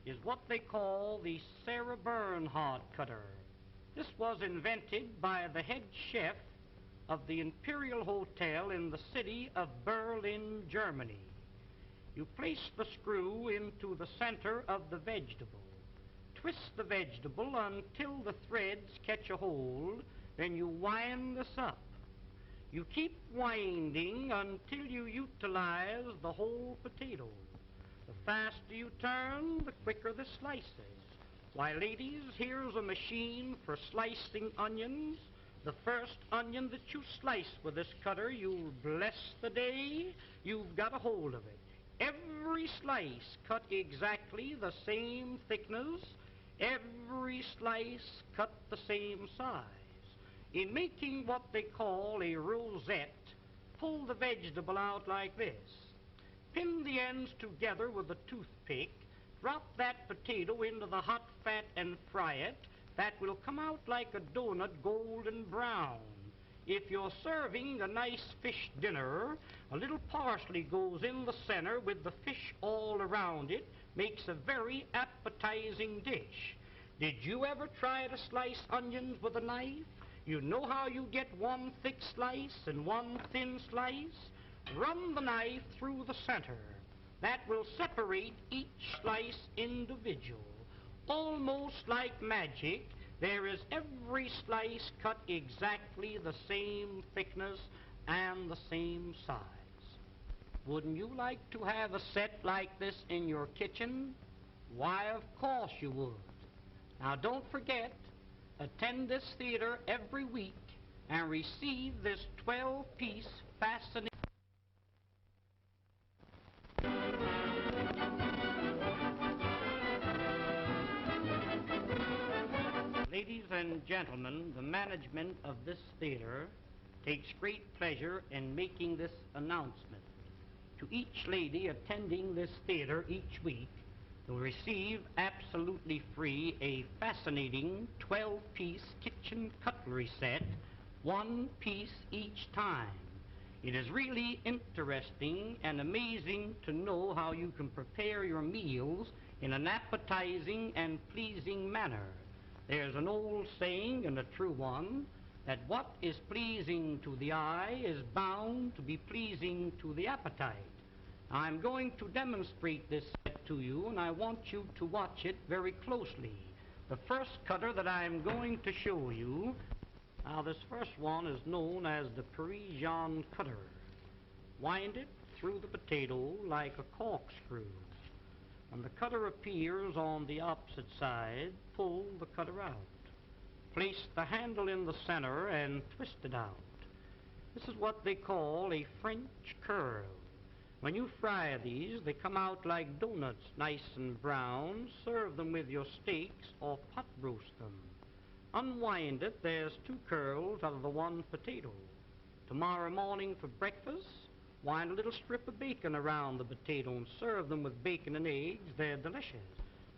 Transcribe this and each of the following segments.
is what they call the Sarah Bernhardt cutter. This was invented by the head chef of the Imperial Hotel in the city of Berlin, Germany. You place the screw into the center of the vegetable. Twist the vegetable until the threads catch a hold, then you wind this up. You keep winding until you utilize the whole potato. The faster you turn, the quicker the slices. Why, ladies, here's a machine for slicing onions. The first onion that you slice with this cutter, you'll bless the day you've got a hold of it. Every slice cut exactly the same thickness, every slice cut the same size. In making what they call a rosette, pull the vegetable out like this. Pin the ends together with a toothpick. Drop that potato into the hot fat and fry it. That will come out like a donut, golden brown. If you're serving a nice fish dinner, a little parsley goes in the center with the fish all around it, makes a very appetizing dish. Did you ever try to slice onions with a knife? You know how you get one thick slice and one thin slice? Run the knife through the center. That will separate each slice individual. Almost like magic, there is every slice cut exactly the same thickness and the same size. Wouldn't you like to have a set like this in your kitchen? Why, of course you would. Now don't forget, attend this theater every week and receive this 12-piece fascinating. Ladies and gentlemen, the management of this theater takes great pleasure in making this announcement. To each lady attending this theater each week, will receive absolutely free a fascinating 12-piece kitchen cutlery set, one piece each time. It is really interesting and amazing to know how you can prepare your meals in an appetizing and pleasing manner. There's an old saying, and a true one, that what is pleasing to the eye is bound to be pleasing to the appetite. I'm going to demonstrate this set to you, and I want you to watch it very closely. The first cutter that I'm going to show you, now this first one is known as the Parisian cutter. Wind it through the potato like a corkscrew. When the cutter appears on the opposite side, pull the cutter out. Place the handle in the center and twist it out. This is what they call a French curl. When you fry these, they come out like donuts, nice and brown. Serve them with your steaks or pot roast them. Unwind it, there's two curls out of the one potato. Tomorrow morning for breakfast, wind a little strip of bacon around the potato and serve them with bacon and eggs. They're delicious.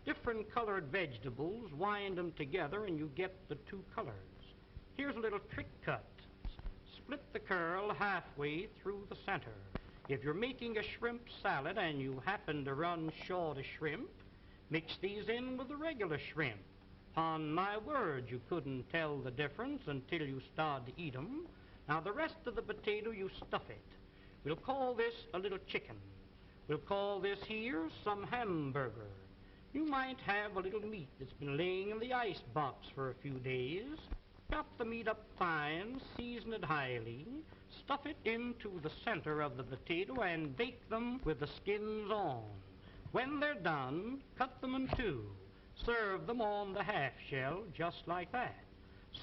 Different colored vegetables, wind them together and you get the two colors. Here's a little trick cut. Split the curl halfway through the center. If you're making a shrimp salad and you happen to run short of shrimp, mix these in with the regular shrimp. On my word, you couldn't tell the difference until you start to eat 'em. Now the rest of the potato, you stuff it. We'll call this a little chicken. We'll call this here some hamburger. You might have a little meat that's been laying in the ice box for a few days. Chop the meat up fine, season it highly, stuff it into the center of the potato and bake them with the skins on. When they're done, cut them in two. Serve them on the half shell, just like that.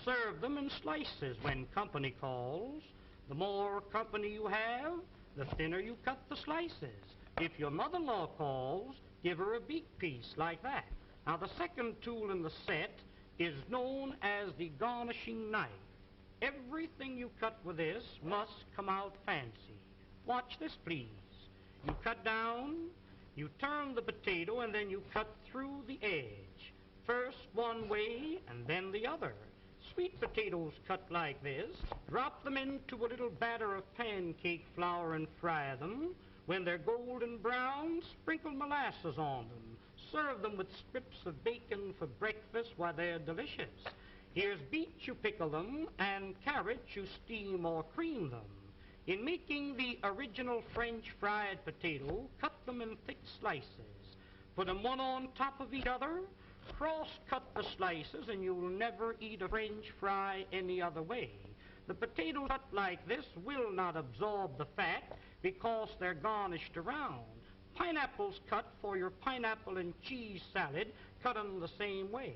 Serve them in slices when company calls. The more company you have, the thinner you cut the slices. If your mother-in-law calls, give her a beak piece like that. Now the second tool in the set is known as the garnishing knife. Everything you cut with this must come out fancy. Watch this, please. You cut down, you turn the potato, and then you cut through the edge. First one way and then the other. Sweet potatoes cut like this, drop them into a little batter of pancake flour and fry them. When they're golden brown, sprinkle molasses on them. Serve them with strips of bacon for breakfast. Why, they're delicious. Here's beets, you pickle them, and carrots, you steam or cream them. In making the original French fried potato, cut them in thick slices. Put them one on top of each other. Cross-cut the slices, and you'll never eat a French fry any other way. The potatoes cut like this will not absorb the fat because they're garnished around. Pineapples cut for your pineapple and cheese salad, cut them the same way.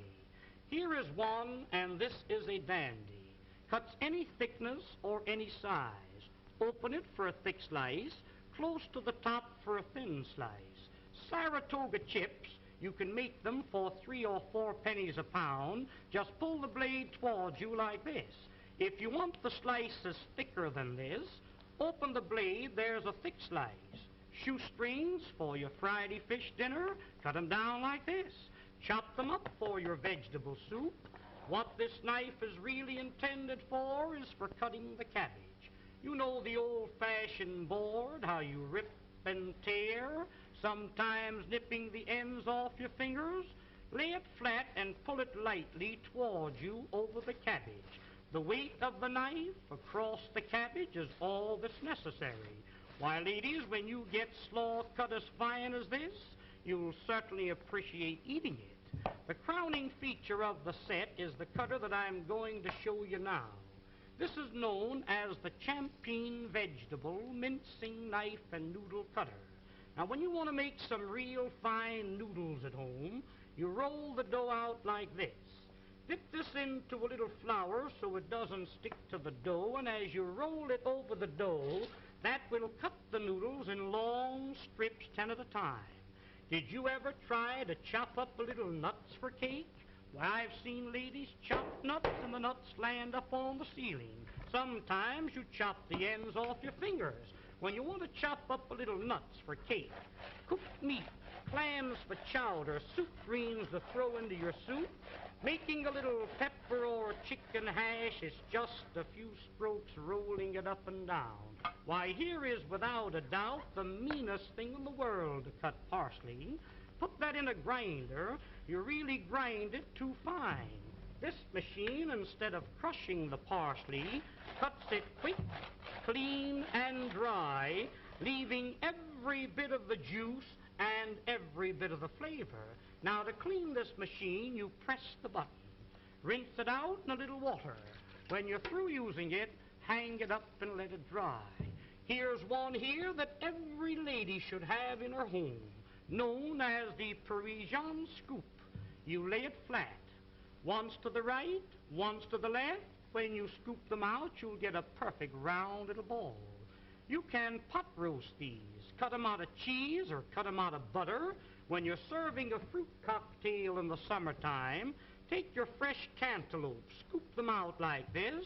Here is one, and this is a dandy. Cuts any thickness or any size. Open it for a thick slice, close to the top for a thin slice. Saratoga chips, you can make them for 3 or 4 pennies a pound. Just pull the blade towards you like this. If you want the slices thicker than this, open the blade, there's a thick slice. Shoestrings for your Friday fish dinner, cut them down like this. Chop them up for your vegetable soup. What this knife is really intended for is for cutting the cabbage. You know the old-fashioned board, how you rip and tear, sometimes nipping the ends off your fingers. Lay it flat and pull it lightly towards you over the cabbage. The weight of the knife across the cabbage is all that's necessary. Why, ladies, when you get slaw cut as fine as this, you'll certainly appreciate eating it. The crowning feature of the set is the cutter that I'm going to show you now. This is known as the Champeen Vegetable Mincing Knife and Noodle Cutter. Now, when you want to make some real fine noodles at home, you roll the dough out like this. Dip this into a little flour so it doesn't stick to the dough, and as you roll it over the dough, that will cut the noodles in long strips 10 at a time. Did you ever try to chop up a little nuts for cake? Why, I've seen ladies chop nuts and the nuts land up on the ceiling. Sometimes you chop the ends off your fingers. When you want to chop up a little nuts for cake, cooked meat, clams for chowder, soup greens to throw into your soup, making a little pepper or chicken hash is just a few strokes rolling it up and down. Why, here is without a doubt the meanest thing in the world to cut parsley. Put that in a grinder, you really grind it too fine. This machine, instead of crushing the parsley, cuts it quick, clean, and dry, leaving every bit of the juice and every bit of the flavor. Now, to clean this machine, you press the button. Rinse it out in a little water. When you're through using it, hang it up and let it dry. Here's one here that every lady should have in her home, known as the Parisian scoop. You lay it flat, once to the right, once to the left. When you scoop them out, you'll get a perfect round little ball. You can pot roast these, cut them out of cheese or cut them out of butter. When you're serving a fruit cocktail in the summertime, take your fresh cantaloupe, scoop them out like this,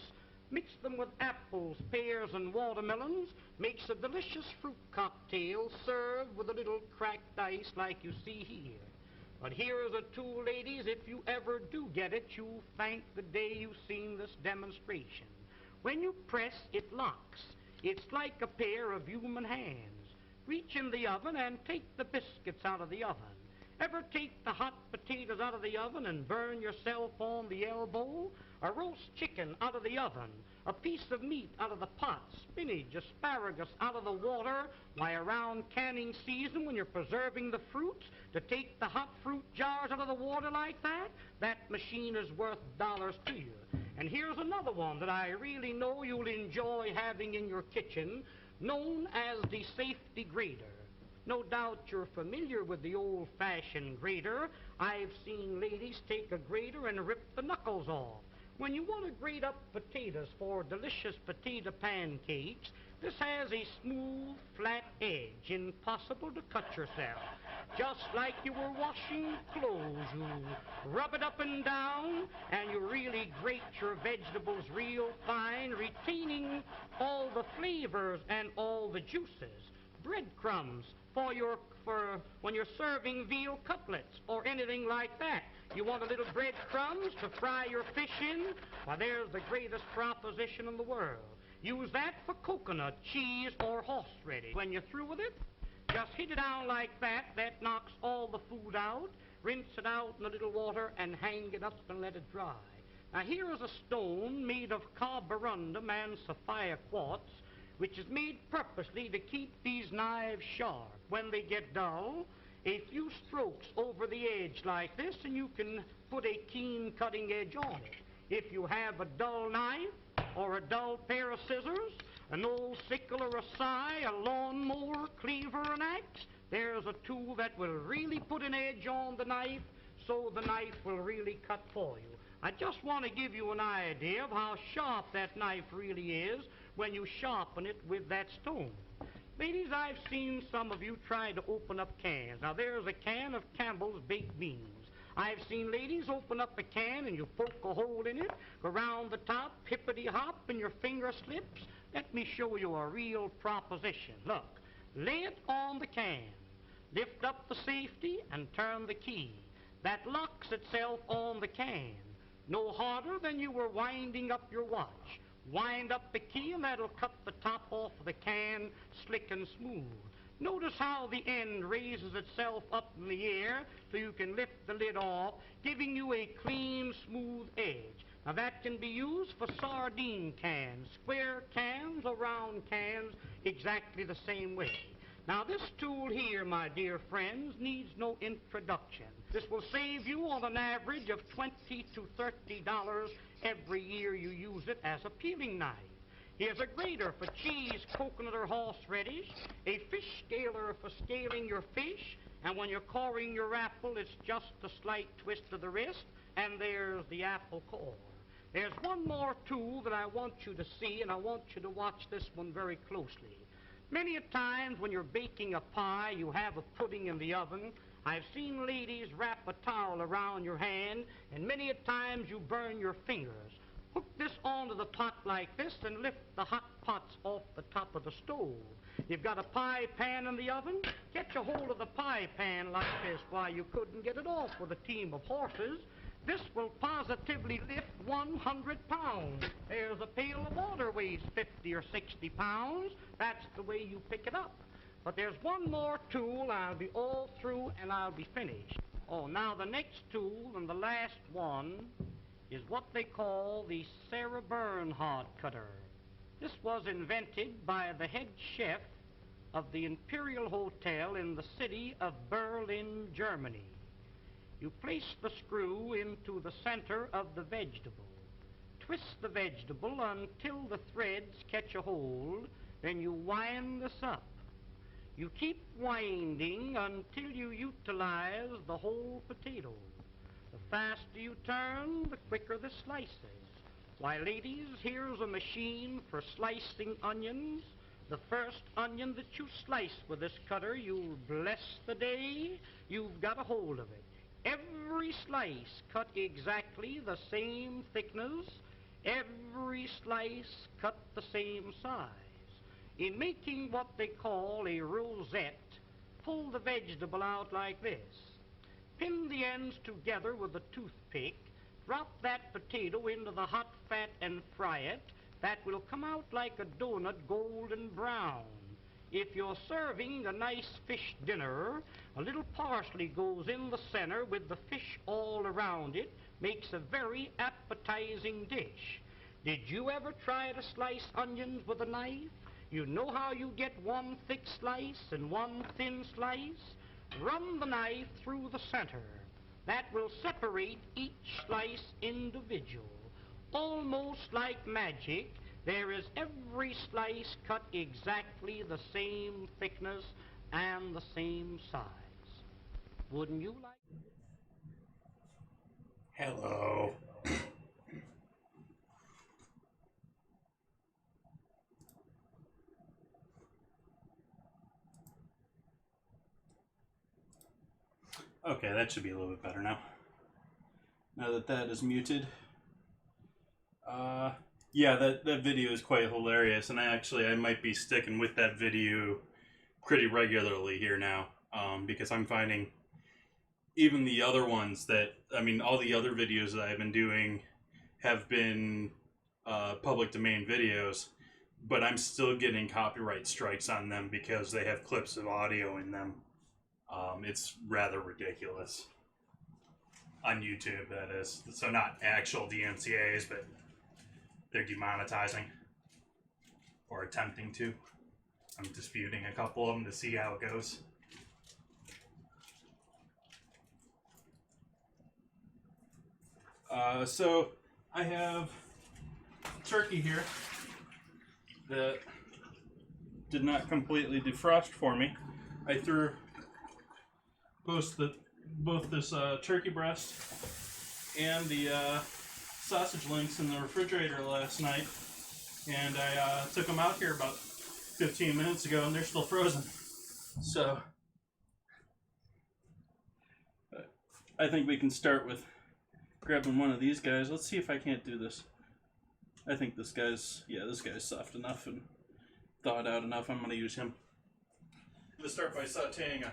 mix them with apples, pears, and watermelons, makes a delicious fruit cocktail served with a little cracked ice like you see here. But here is a tool, ladies, if you ever do get it, you'll thank the day you've seen this demonstration. When you press, it locks. It's like a pair of human hands. Reach in the oven and take the biscuits out of the oven. Ever take the hot potatoes out of the oven and burn yourself on the elbow? A roast chicken out of the oven, a piece of meat out of the pot, spinach, asparagus out of the water. Why, around canning season, when you're preserving the fruits, to take the hot fruit jars out of the water like that, that machine is worth dollars to you. And here's another one that I really know you'll enjoy having in your kitchen, known as the safety grater. No doubt you're familiar with the old-fashioned grater. I've seen ladies take a grater and rip the knuckles off. When you want to grate up potatoes for delicious potato pancakes, this has a smooth, flat edge, impossible to cut yourself. Just like you were washing clothes, you rub it up and down, and you really grate your vegetables real fine, retaining all the flavors and all the juices. Breadcrumbs for when you're serving veal cutlets or anything like that. You want a little breadcrumbs to fry your fish in? Why, there's the greatest proposition in the world. Use that for coconut, cheese, or horseradish. When you're through with it, Just hit it down like that. That knocks all the food out. Rinse it out in a little water and hang it up and let it dry. Now here is a stone made of carborundum and sapphire quartz, which is made purposely to keep these knives sharp. When they get dull, a few strokes over the edge like this, and you can put a keen cutting edge on it. If you have a dull knife or a dull pair of scissors, an old sickle or a scythe, a lawnmower, cleaver, an axe, there's a tool that will really put an edge on the knife so the knife will really cut for you. I just want to give you an idea of how sharp that knife really is when you sharpen it with that stone. Ladies, I've seen some of you try to open up cans. Now, there's a can of Campbell's baked beans. I've seen ladies open up a can and you poke a hole in it, go around the top, hippity-hop, and your finger slips. Let me show you a real proposition. Look, lay it on the can, lift up the safety, and turn the key. That locks itself on the can. No harder than you were winding up your watch. Wind up the key and that'll cut the top off of the can slick and smooth. Notice how the end raises itself up in the air so you can lift the lid off, giving you a clean, smooth edge. Now that can be used for sardine cans, square cans or round cans, exactly the same way. Now this tool here, my dear friends, needs no introduction. This will save you on an average of $20 to $30 every year you use it as a peeling knife. Here's a grater for cheese, coconut, or horseradish, a fish scaler for scaling your fish, and when you're coring your apple, it's just a slight twist of the wrist, and there's the apple core. There's one more tool that I want you to see, and I want you to watch this one very closely. Many a times when you're baking a pie, you have a pudding in the oven. I've seen ladies wrap a towel around your hand, and many a times you burn your fingers. Hook this onto the pot like this and lift the hot pots off the top of the stove. You've got a pie pan in the oven, get a hold of the pie pan like this. Why, you couldn't get it off with a team of horses. This will positively lift 100 pounds. There's a pail of water weighs 50 or 60 pounds. That's the way you pick it up. But there's one more tool. I'll be all through and I'll be finished. Oh, now the next tool and the last one is what they call the Sarah Bernhardt cutter. This was invented by the head chef of the Imperial Hotel in the city of Berlin, Germany. You place the screw into the center of the vegetable. Twist the vegetable until the threads catch a hold, then you wind this up. You keep winding until you utilize the whole potato. The faster you turn, the quicker the slices. Why, ladies, here's a machine for slicing onions. The first onion that you slice with this cutter, you'll bless the day you've got a hold of it. Every slice cut exactly the same thickness. Every slice cut the same size. In making what they call a rosette, pull the vegetable out like this. Pin the ends together with a toothpick. Drop that potato into the hot fat and fry it. That will come out like a donut, golden brown. If you're serving a nice fish dinner, a little parsley goes in the center with the fish all around it, makes a very appetizing dish. Did you ever try to slice onions with a knife? You know how you get one thick slice and one thin slice? Run the knife through the center. That will separate each slice individual. Almost like magic, there is every slice cut exactly the same thickness and the same size. Wouldn't you like? Hello. Okay, that should be a little bit better now. Now that that is muted. Yeah, that video is quite hilarious, and I might be sticking with that video pretty regularly here now, because I'm finding even the other ones all the other videos that I've been doing have been public domain videos, but I'm still getting copyright strikes on them because they have clips of audio in them. It's rather ridiculous. On YouTube, that is. So not actual DMCAs, but they're demonetizing. Or attempting to. I'm disputing a couple of them to see how it goes. So I have turkey here that did not completely defrost for me. I threw both this turkey breast and the sausage links in the refrigerator last night, and I took them out here about 15 minutes ago, and they're still frozen. So I think we can start with grabbing one of these guys. Let's see if I can't do this. I think this guy's soft enough and thawed out enough. I'm going to use him. I'm going to start by sauteing a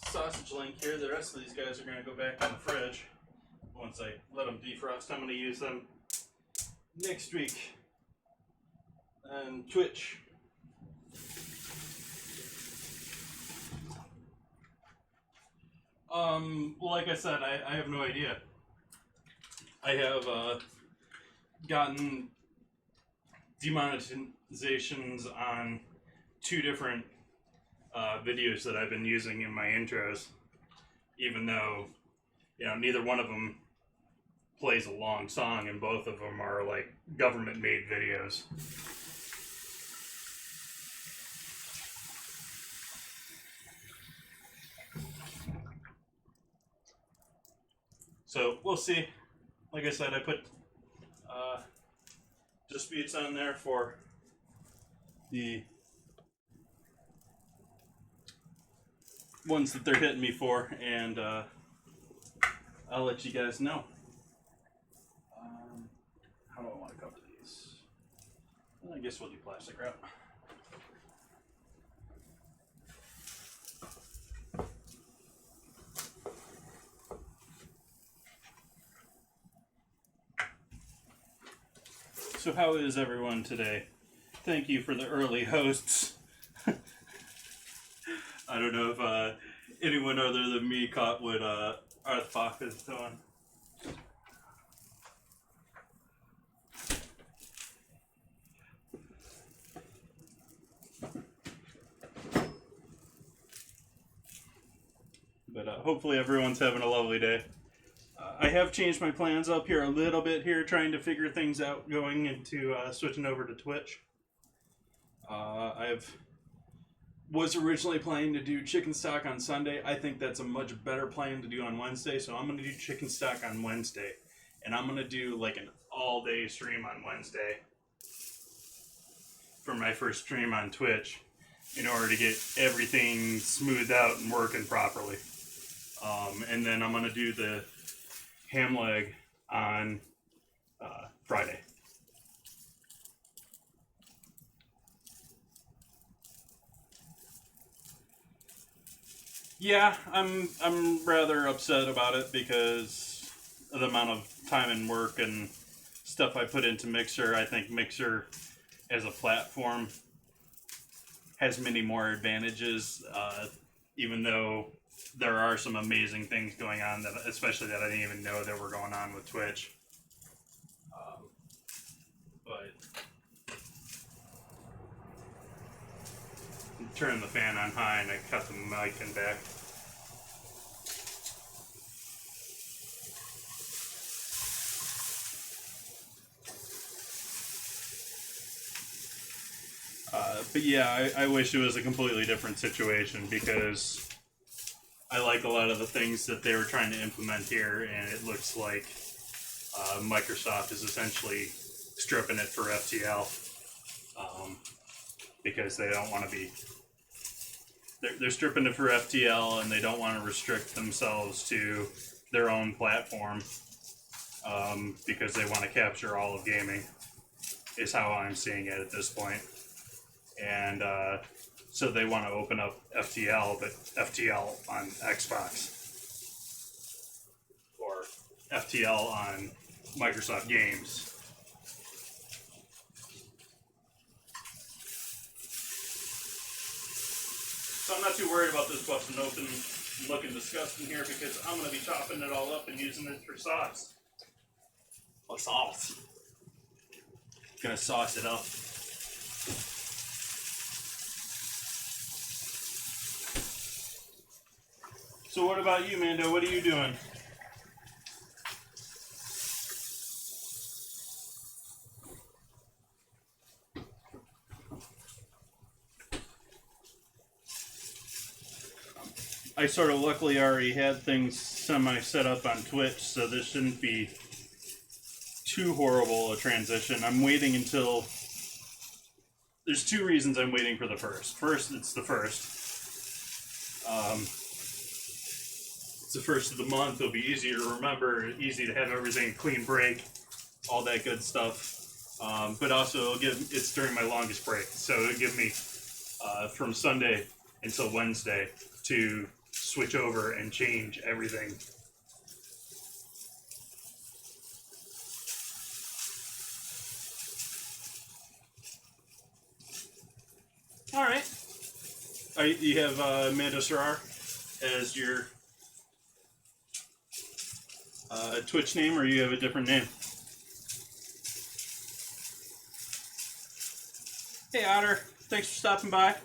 sausage link here. The rest of these guys are going to go back in the fridge once I let them defrost. I'm going to use them next week on Twitch. Like I said, I have no idea. I have gotten demonetizations on 2 different videos that I've been using in my intros, even though, you know, neither one of them plays a long song, and both of them are like government-made videos. So we'll see. Like I said, I put disputes on there for the ones that they're hitting me for, and I'll let you guys know. How do I want to cover these? Well, I guess we'll do plastic wrap. So how is everyone today? Thank you for the early hosts. I don't know if anyone other than me caught what Arthbach is doing. But hopefully everyone's having a lovely day. I have changed my plans up here a little bit here, trying to figure things out going into switching over to Twitch. Was originally planning to do chicken stock on Sunday. I think that's a much better plan to do on Wednesday, so I'm going to do chicken stock on Wednesday. And I'm going to do like an all-day stream on Wednesday for my first stream on Twitch in order to get everything smoothed out and working properly. And then I'm going to do the ham leg on Friday. Yeah, I'm rather upset about it because of the amount of time and work and stuff I put into Mixer. I think Mixer as a platform has many more advantages, even though there are some amazing things going on, that, especially that I didn't even know that were going on with Twitch. But turn the fan on high and I cut the mic in back. But yeah, I wish it was a completely different situation because I like a lot of the things that they were trying to implement here, and it looks like Microsoft is essentially stripping it for FTL because they don't want to be. They're stripping it for FTL, and they don't want to restrict themselves to their own platform because they want to capture all of gaming, is how I'm seeing it at this point. And so they want to open up FTL, but FTL on Xbox or FTL on Microsoft Games. not too worried about this busting open and looking disgusting here because I'm going to be chopping it all up and using it for sauce. Oh, sauce. Gonna sauce it up. So what about you, Mando? What are you doing? I sort of luckily already had things semi set up on Twitch, so this shouldn't be too horrible a transition. I'm waiting until... There's two reasons I'm waiting for the first. First, it's the first. It's the first of the month. It'll be easier to remember, easy to have everything clean break, all that good stuff. But also, it's during my longest break, so it'll give me from Sunday until Wednesday to switch over and change everything. All right. You have Amanda Serrar as your Twitch name, or you have a different name? Hey, Otter. Thanks for stopping by.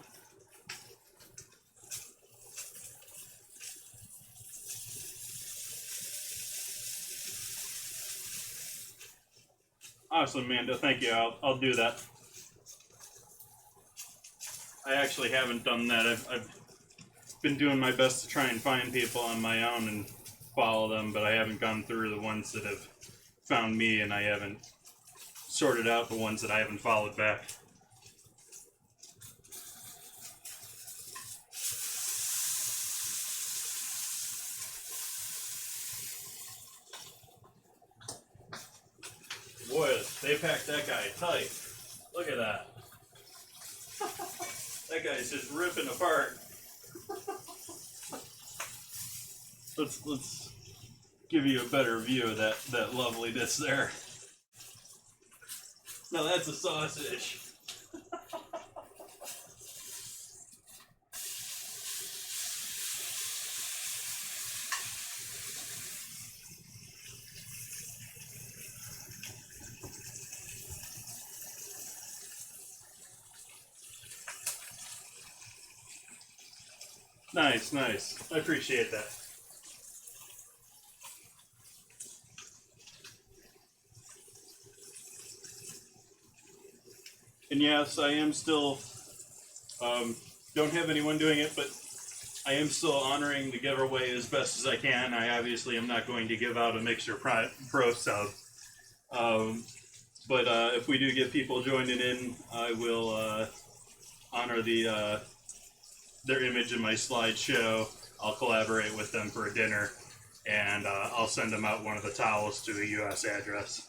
Awesome, Amanda. Thank you. I'll do that. I actually haven't done that. I've been doing my best to try and find people on my own and follow them, but I haven't gone through the ones that have found me, and I haven't sorted out the ones that I haven't followed back. Boy, they packed that guy tight. Look at that. That guy's just ripping apart. Let's give you a better view of that loveliness there. Now that's a sausage. Nice, nice. I appreciate that. And yes, I am still, don't have anyone doing it, but I am still honoring the giveaway as best as I can. I obviously am not going to give out a Mixer Pro sub. But if we do get people joining in, I will honor their image in my slideshow. I'll collaborate with them for a dinner, and I'll send them out one of the towels to a U.S. address.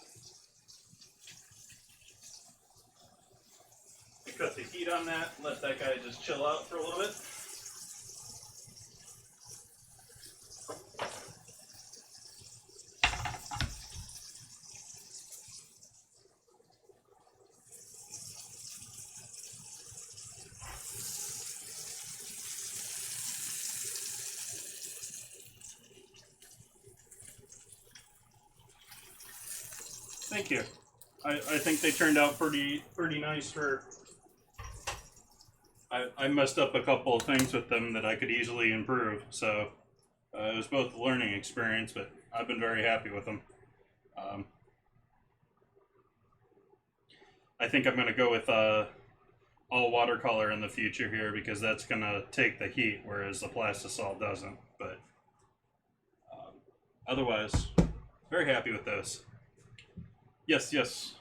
Cut the heat on that, let that guy just chill out for a little bit. Thank you. I think they turned out pretty nice for... I messed up a couple of things with them that I could easily improve, so it was both a learning experience, but I've been very happy with them. I think I'm going to go with all watercolor in the future here because that's going to take the heat, whereas the plastisol doesn't. But otherwise, very happy with those. Yes, yes.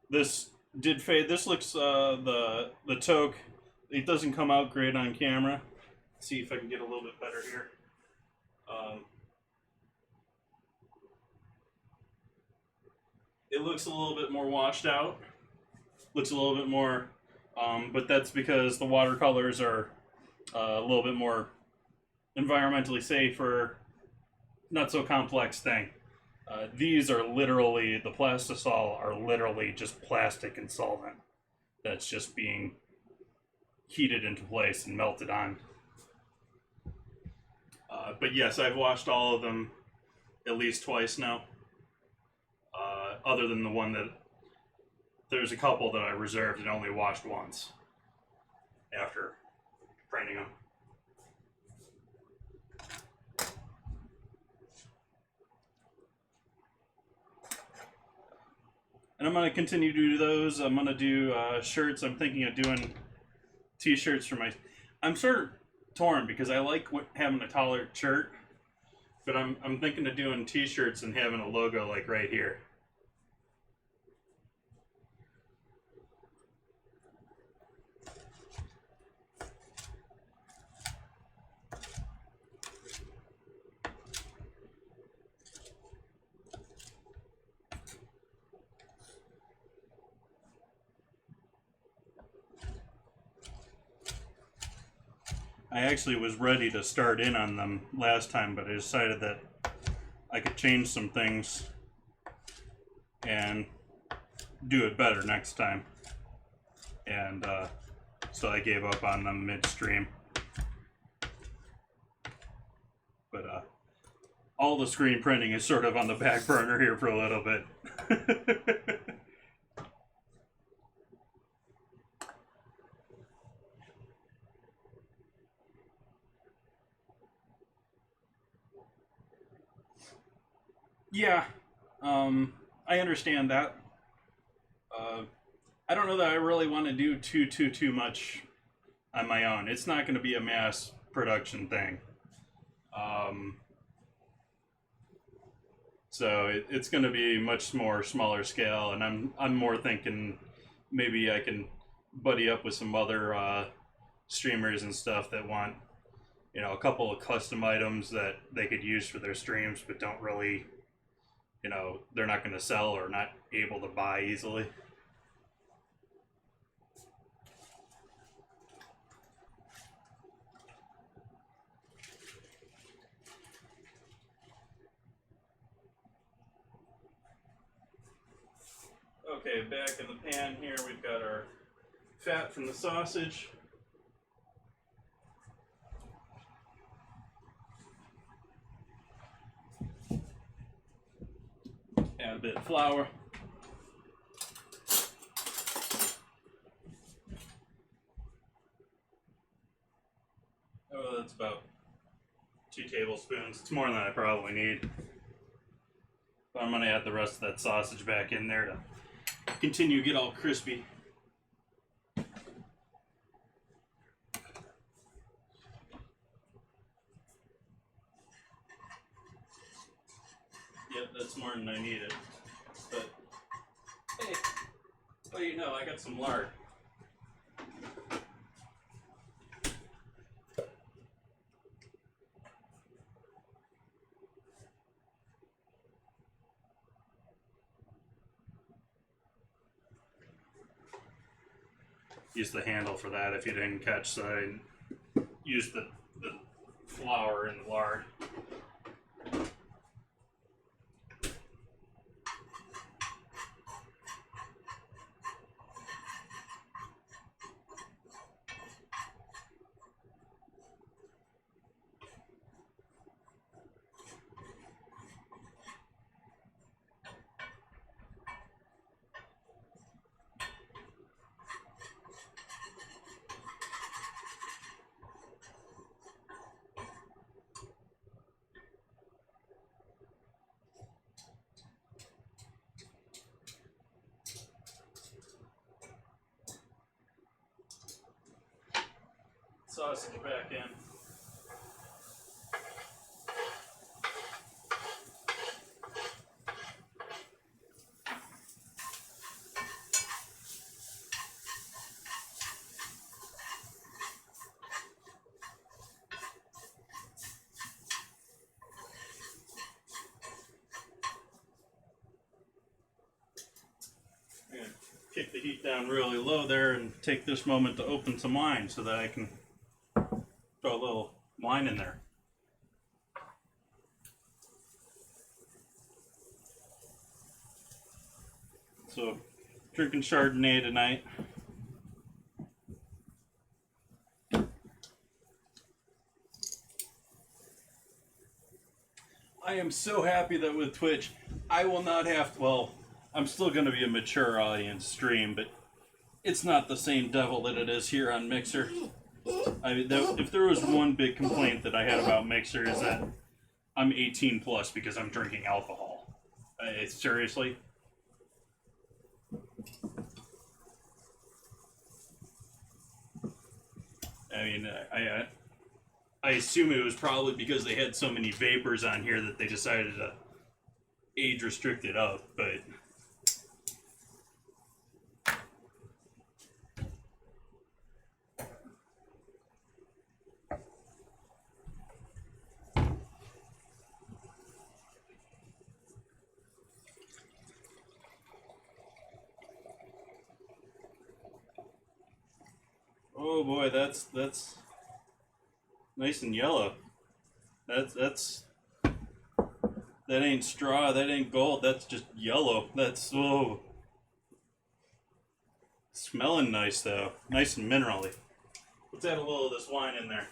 This did fade. This looks the toque. It doesn't come out great on camera. Let's see if I can get a little bit better here. It looks a little bit more washed out. Looks a little bit more, but that's because the watercolors are a little bit more environmentally safer, not so complex thing. These are literally, the plastisol are literally just plastic and solvent that's just being heated into place and melted on. But yes, I've washed all of them at least twice now. Other than the one that there's a couple that I reserved and only washed once after printing them. And I'm going to continue to do those. I'm going to do shirts. I'm thinking of doing t-shirts for my... I'm sort of torn because I like having a taller shirt, but I'm thinking of doing t-shirts and having a logo like right here. I actually was ready to start in on them last time, but I decided that I could change some things and do it better next time. And so I gave up on them midstream. But all the screen printing is sort of on the back burner here for a little bit. Yeah, I understand that. I don't know that I really want to do too much on my own. It's not going to be a mass production thing. So it's going to be much more smaller scale, and I'm more thinking maybe I can buddy up with some other streamers and stuff that want, you know, a couple of custom items that they could use for their streams, but don't really, you know, they're not going to sell or not able to buy easily. Okay, back in the pan here, we've got our fat from the sausage. Add a bit of flour. Oh, that's about 2 tablespoons. It's more than I probably need. But I'm going to add the rest of that sausage back in there to continue to get all crispy. Yep, that's more than I needed. But, hey, what do you know, I got some lard. Use the handle for that if you didn't catch, so I used the flour and the lard. Sausage back in. I'm going to kick the heat down really low there and take this moment to open some wine so that I can throw a little wine in there. So, drinking Chardonnay tonight. I am so happy that with Twitch, I will not have to, well, I'm still going to be a mature audience stream, but it's not the same devil that it is here on Mixer. I mean, if there was one big complaint that I had about Mixer is that I'm 18 plus because I'm drinking alcohol. Seriously? I mean, I assume it was probably because they had so many vapors on here that they decided to age restrict it up, but oh boy, that's nice and yellow. That ain't straw, that ain't gold, that's just yellow. That's smelling nice though. Nice and minerally. Let's add a little of this wine in there.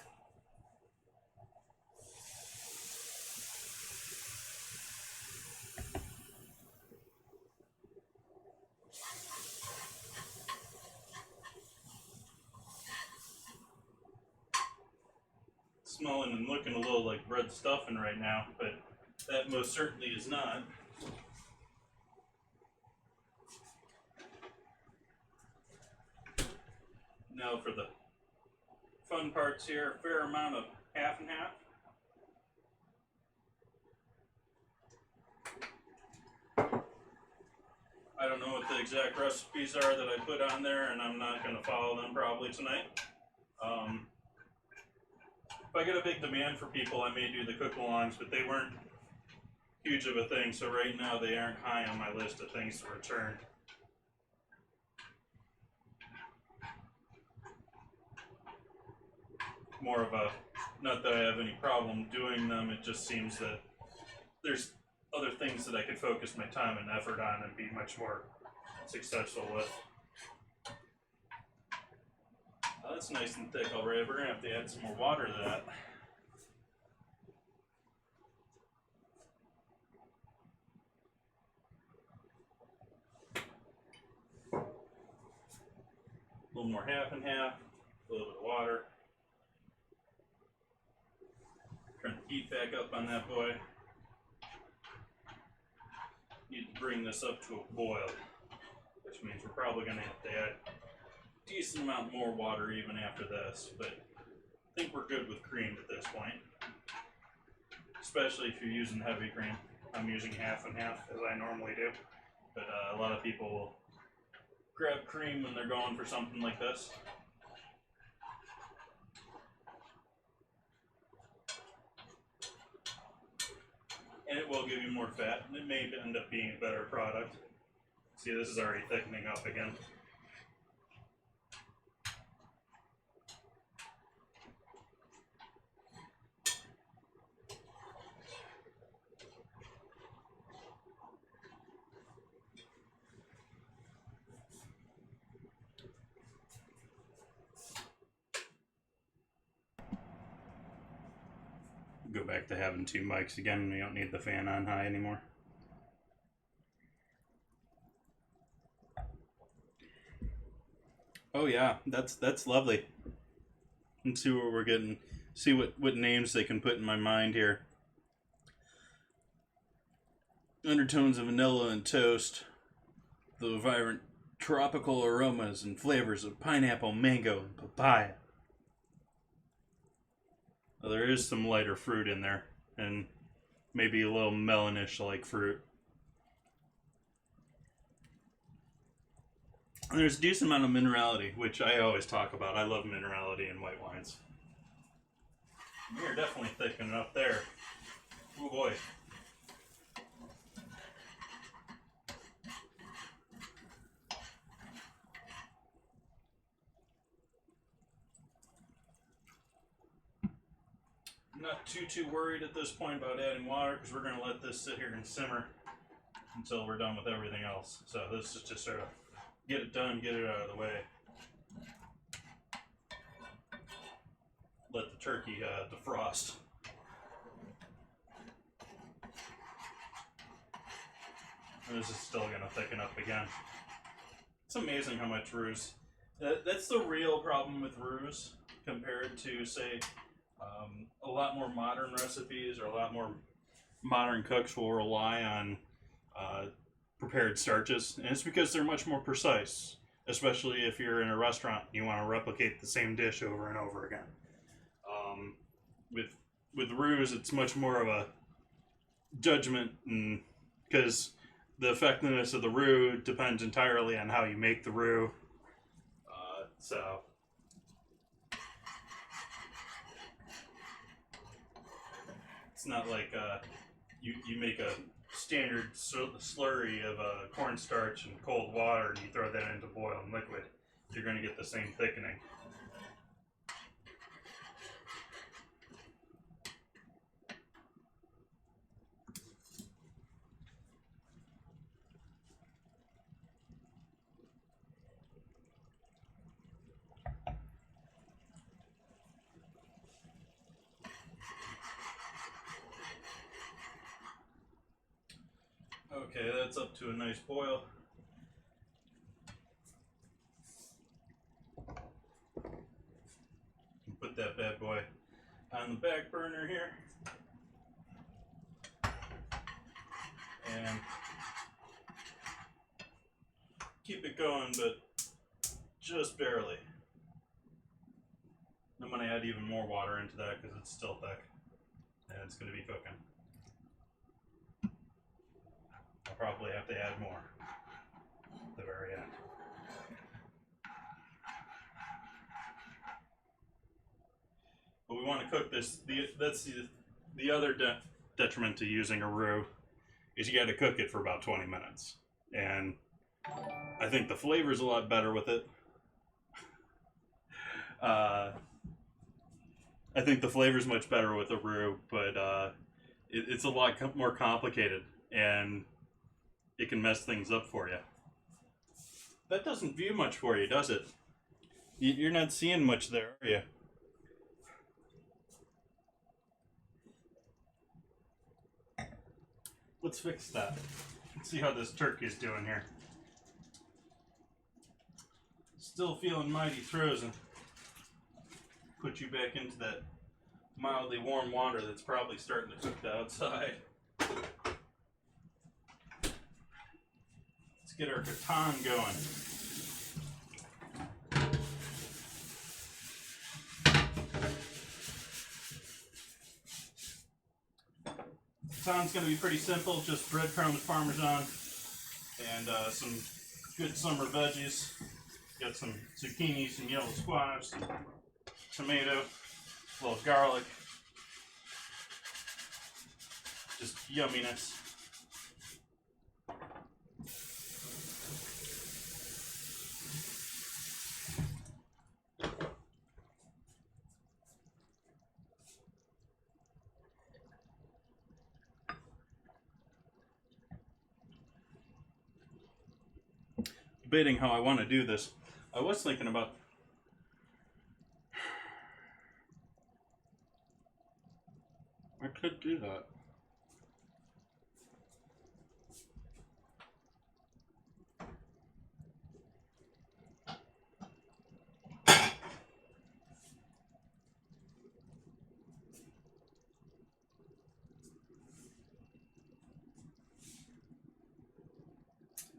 Smelling and looking a little like bread stuffing right now, but that most certainly is not. Now for the fun parts here, a fair amount of half and half. I don't know what the exact recipes are that I put on there, and I'm not going to follow them probably tonight. If I get a big demand for people, I may do the cook-alongs, but they weren't huge of a thing, so right now they aren't high on my list of things to return. More of a, not that I have any problem doing them, it just seems that there's other things that I could focus my time and effort on and be much more successful with. Oh, that's nice and thick already. We're going to have to add some more water to that. A little more half and half, a little bit of water. Turn the heat back up on that boy. Need to bring this up to a boil, which means we're probably going to have to add a decent amount more water even after this, but I think we're good with cream at this point, especially if you're using heavy cream. I'm using half and half as I normally do, but a lot of people will grab cream when they're going for something like this. And it will give you more fat, and it may end up being a better product. See, this is already thickening up again. Go back to having two mics again. We don't need the fan on high anymore. Oh yeah, that's lovely. Let's see what we're getting. See what names they can put in my mind here. Undertones of vanilla and toast. The vibrant tropical aromas and flavors of pineapple, mango, and papaya. Well, there is some lighter fruit in there, and maybe a little melonish like fruit. And there's a decent amount of minerality, which I always talk about. I love minerality in white wines. You're definitely thickening up there. Oh boy. I'm not too worried at this point about adding water because we're going to let this sit here and simmer until we're done with everything else. So this is just sort of get it done, get it out of the way. Let the turkey defrost. And this is still going to thicken up again. It's amazing how much roux. That's the real problem with roux compared to, say, a lot more modern recipes, or a lot more modern cooks will rely on prepared starches, and it's because they're much more precise, especially if you're in a restaurant and you want to replicate the same dish over and over again. With roux, it's much more of a judgment, and because the effectiveness of the roux depends entirely on how you make the roux. So it's not like you make a standard slurry of cornstarch and cold water and you throw that into boiling liquid. You're going to get the same thickening. Okay, that's up to a nice boil. Put that bad boy on the back burner here. And keep it going, but just barely. I'm going to add even more water into that because it's still thick and it's going to be cooking. I'll probably have to add more at the very end. But we want to cook this. That's the other detriment to using a roux is you got to cook it for about 20 minutes. And I think the flavor is a lot better with it. I think the flavor is much better with a roux, but it's a lot more complicated, and it can mess things up for you. That doesn't view much for you, does it? You're not seeing much there, are you? Let's fix that. Let's see how this turkey is doing here. Still feeling mighty frozen. Put you back into that mildly warm water that's probably starting to cook the outside. Let's get our gratin going. Gratin's going to be pretty simple, just breadcrumbs, Parmesan, and some good summer veggies. Got some zucchini, some yellow squash, some tomato, a little garlic. Just yumminess. Debating how I want to do this. I was thinking about I could do that.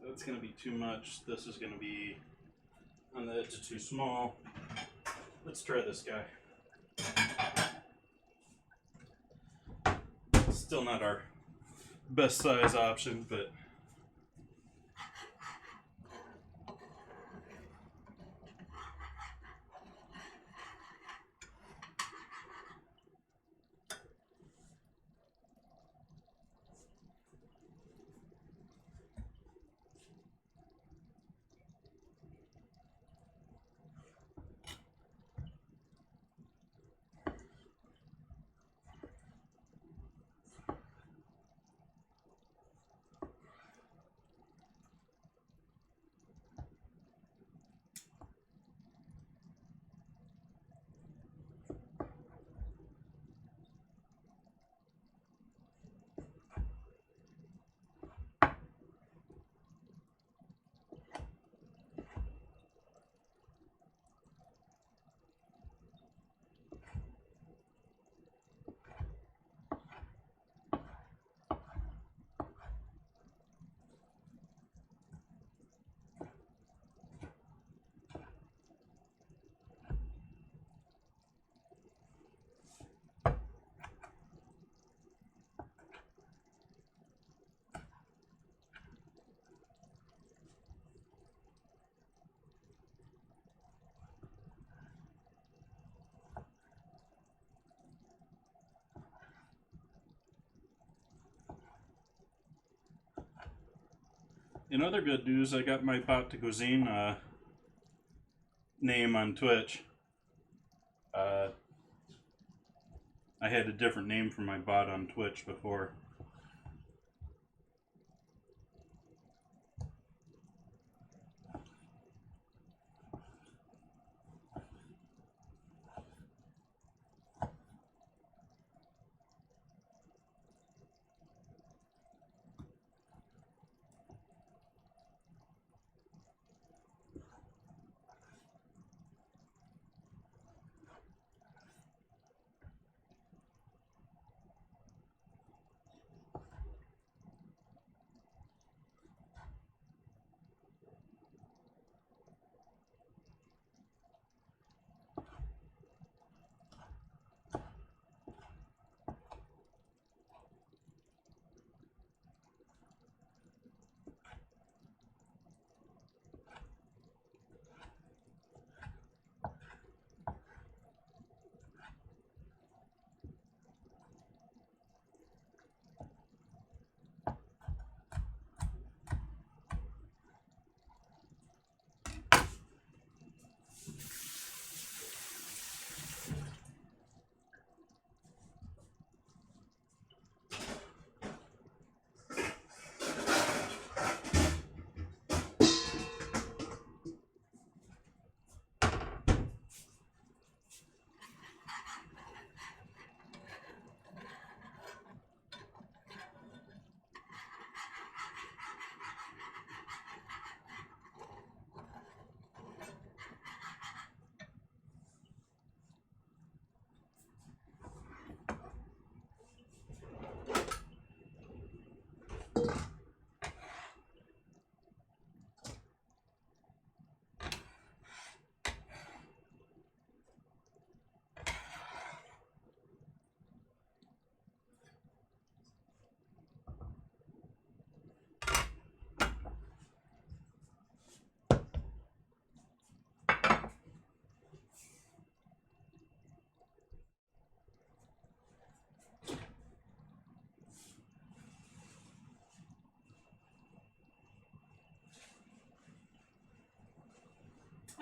That's going to be too much. This is going to be on the edge of too small. Let's try this guy. Still not our best size option, but In other good news, I got my Pot to Cuisine name on Twitch. I had a different name for my bot on Twitch before.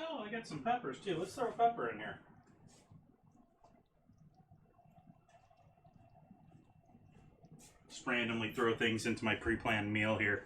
Oh, I got some peppers too. Let's throw a pepper in here. Just randomly throw things into my pre-planned meal here.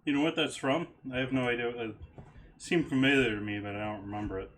You know what that's from? I have no idea. It seemed familiar to me, but I don't remember it.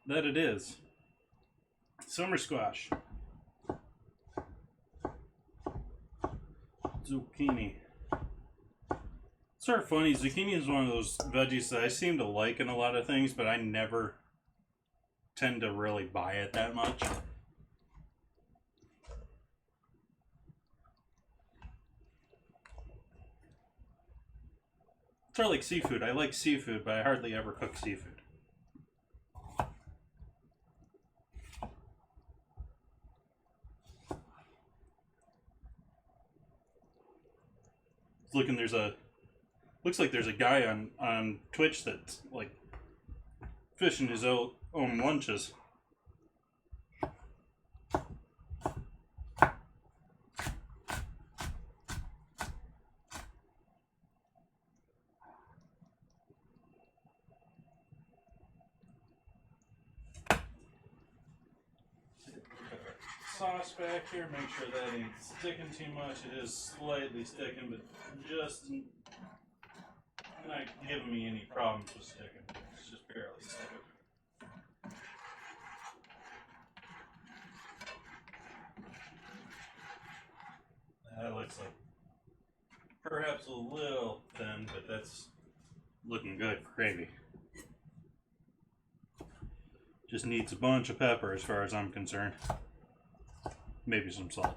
that it is. Summer squash. Zucchini. It's sort of funny, zucchini is one of those veggies that I seem to like in a lot of things, but I never tend to really buy it that much. It's sort of like seafood. I like seafood, but I hardly ever cook seafood. Looks like there's a guy on Twitch that's like fishing his own lunches. Sauce back here, make sure that ain't sticking too much. It is slightly sticking, but just not giving me any problems with sticking. It's just barely sticking. That looks like perhaps a little thin, but that's looking good for gravy. Just needs a bunch of pepper as far as I'm concerned. Maybe some salt.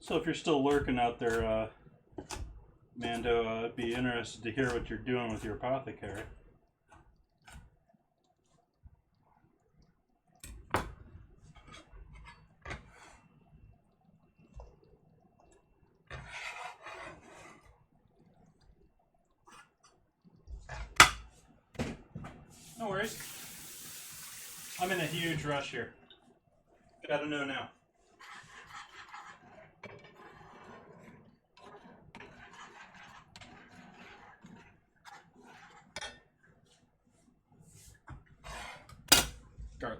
So if you're still lurking out there, Mando, I'd be interested to hear what you're doing with your apothecary. No worries. I'm in a huge rush here. Gotta know now. Garlic.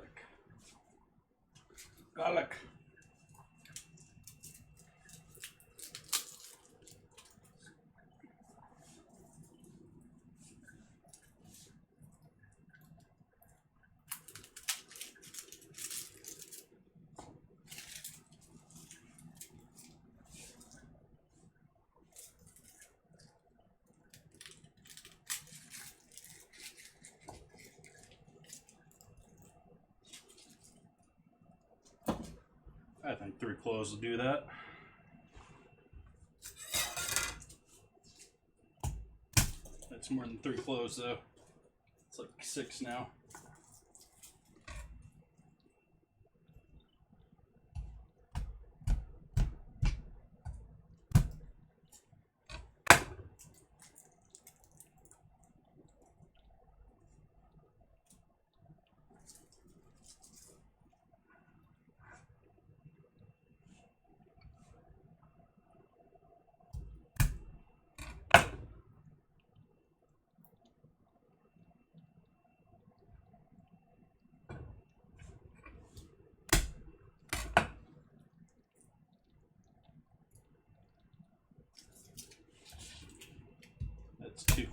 Garlic. I think 3 cloves will do that. That's more than 3 cloves though. It's like 6 now.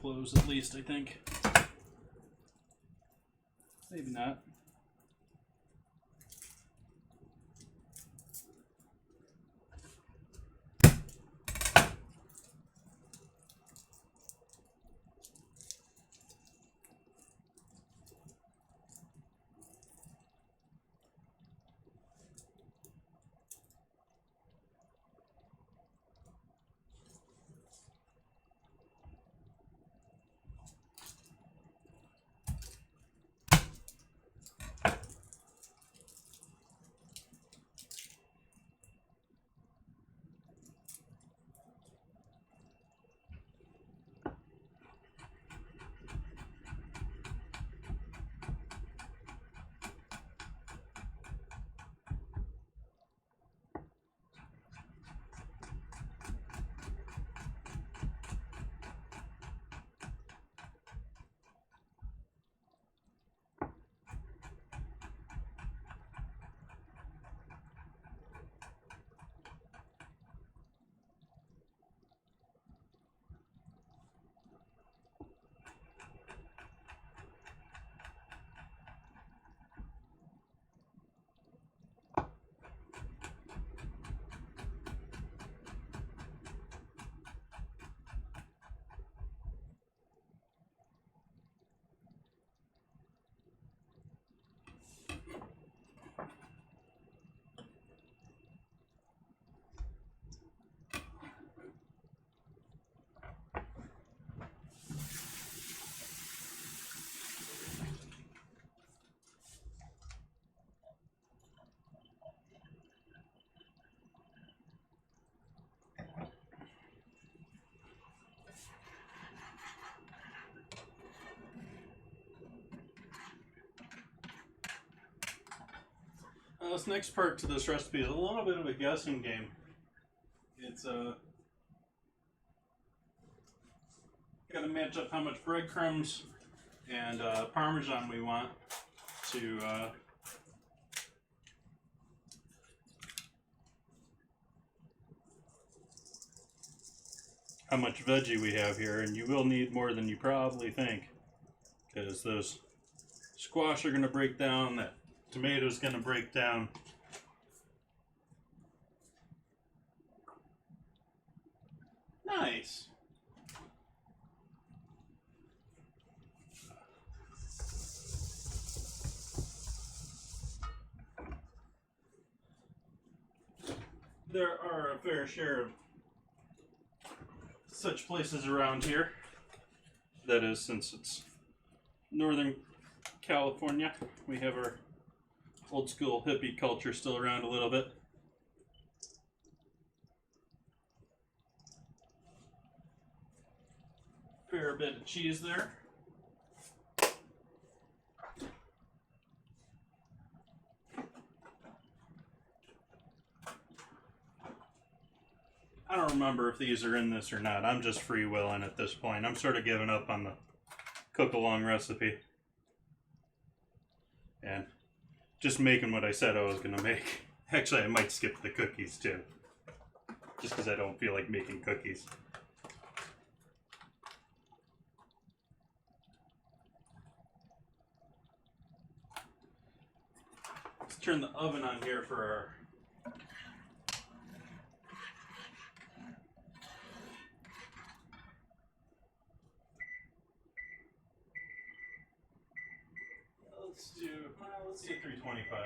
close at least, I think. Maybe not. This next part to this recipe is a little bit of a guessing game. It's got to match up how much breadcrumbs and Parmesan we want to how much veggie we have here, and you will need more than you probably think, because those squash are going to break down, that tomato's going to break down. Nice. There are a fair share of such places around here. That is, since it's Northern California, we have our old school hippie culture still around a little bit. Fair bit of cheese there. I don't remember if these are in this or not. I'm just freewheeling at this point. I'm sort of giving up on the cook-along recipe. And just making what I said I was going to make. Actually, I might skip the cookies too. Just because I don't feel like making cookies. Let's turn the oven on here for our let's do 325.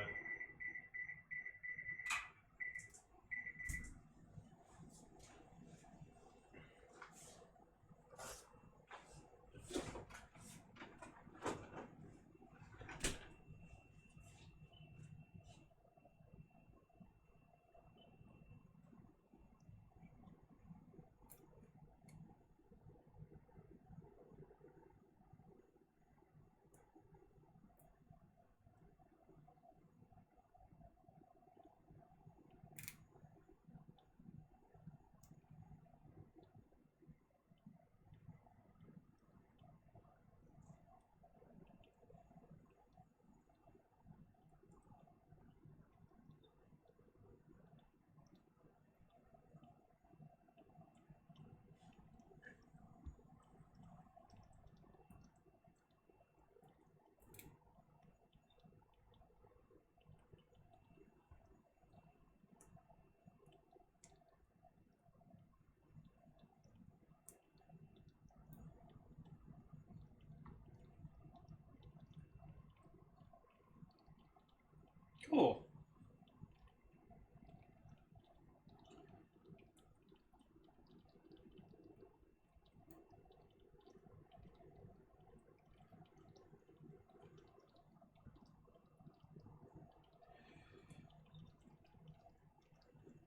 Cool.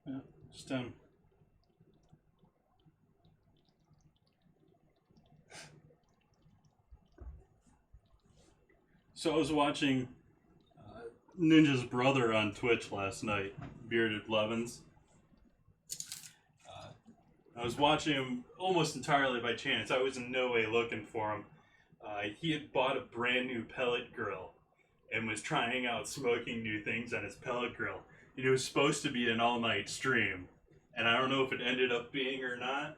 Yeah, just So I was watching Ninja's brother on Twitch last night, Bearded Levins. I was watching him almost entirely by chance. I was in no way looking for him. He had bought a brand new pellet grill and was trying out smoking new things on his pellet grill. It was supposed to be an all-night stream, and I don't know if it ended up being or not,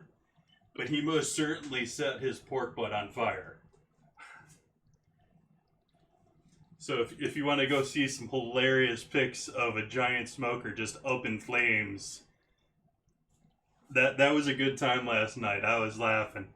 but he most certainly set his pork butt on fire. So if you want to go see some hilarious pics of a giant smoker just up in flames, that was a good time last night. I was laughing.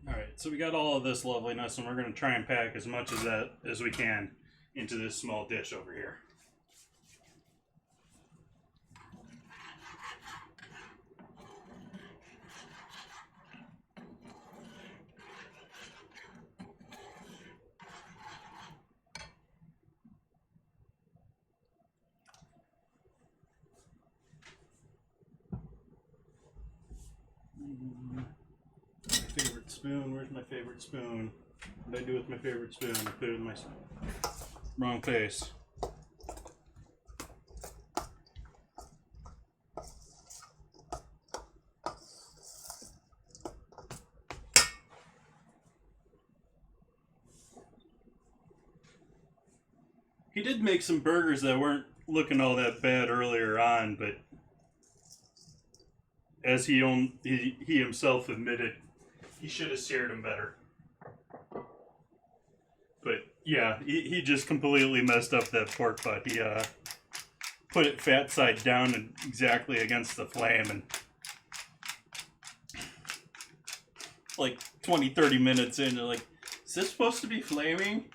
Alright, so we got all of this loveliness, and we're going to try and pack as much of that as we can into this small dish over here. My favorite spoon. Where's my favorite spoon? What did I do with my favorite spoon? I put it in my wrong place. He did make some burgers that weren't looking all that bad earlier on, but as he himself admitted, he should have seared them better. But yeah, he just completely messed up that pork butt. He put it fat side down and exactly against the flame, and like 20-30 minutes in, they're like, is this supposed to be flaming?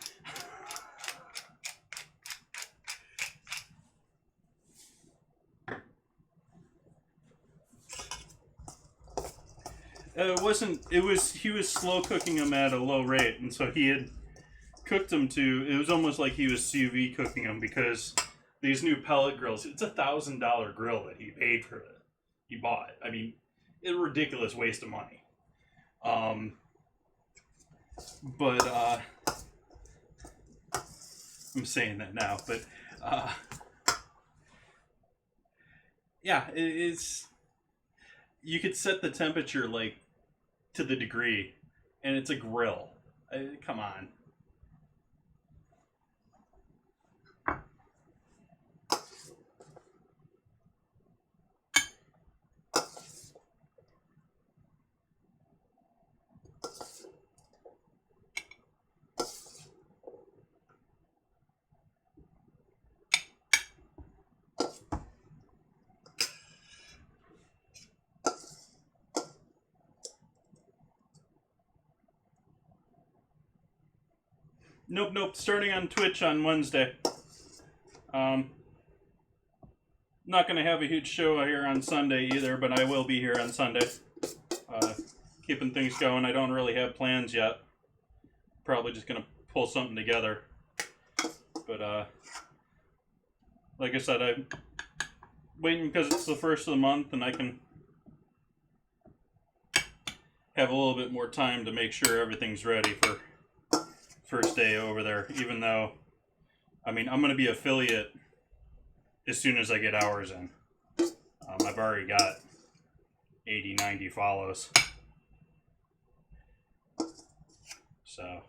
It wasn't. It was. He was slow cooking them at a low rate, and so he had cooked them to. It was almost like he was sous vide cooking them, because these new pellet grills. It's $1,000 grill that he paid for it. He bought. I mean, it's a ridiculous waste of money. But I'm saying that now. But yeah, it's. You could set the temperature like to the degree, and it's a grill. Come on. Nope. Starting on Twitch on Wednesday. Not going to have a huge show here on Sunday either, but I will be here on Sunday. Keeping things going. I don't really have plans yet. Probably just going to pull something together. But, like I said, I'm waiting because it's the first of the month and I can have a little bit more time to make sure everything's ready for first day over there, even though, I mean, I'm going to be affiliate as soon as I get hours in. I've already got 80, 90 follows. So,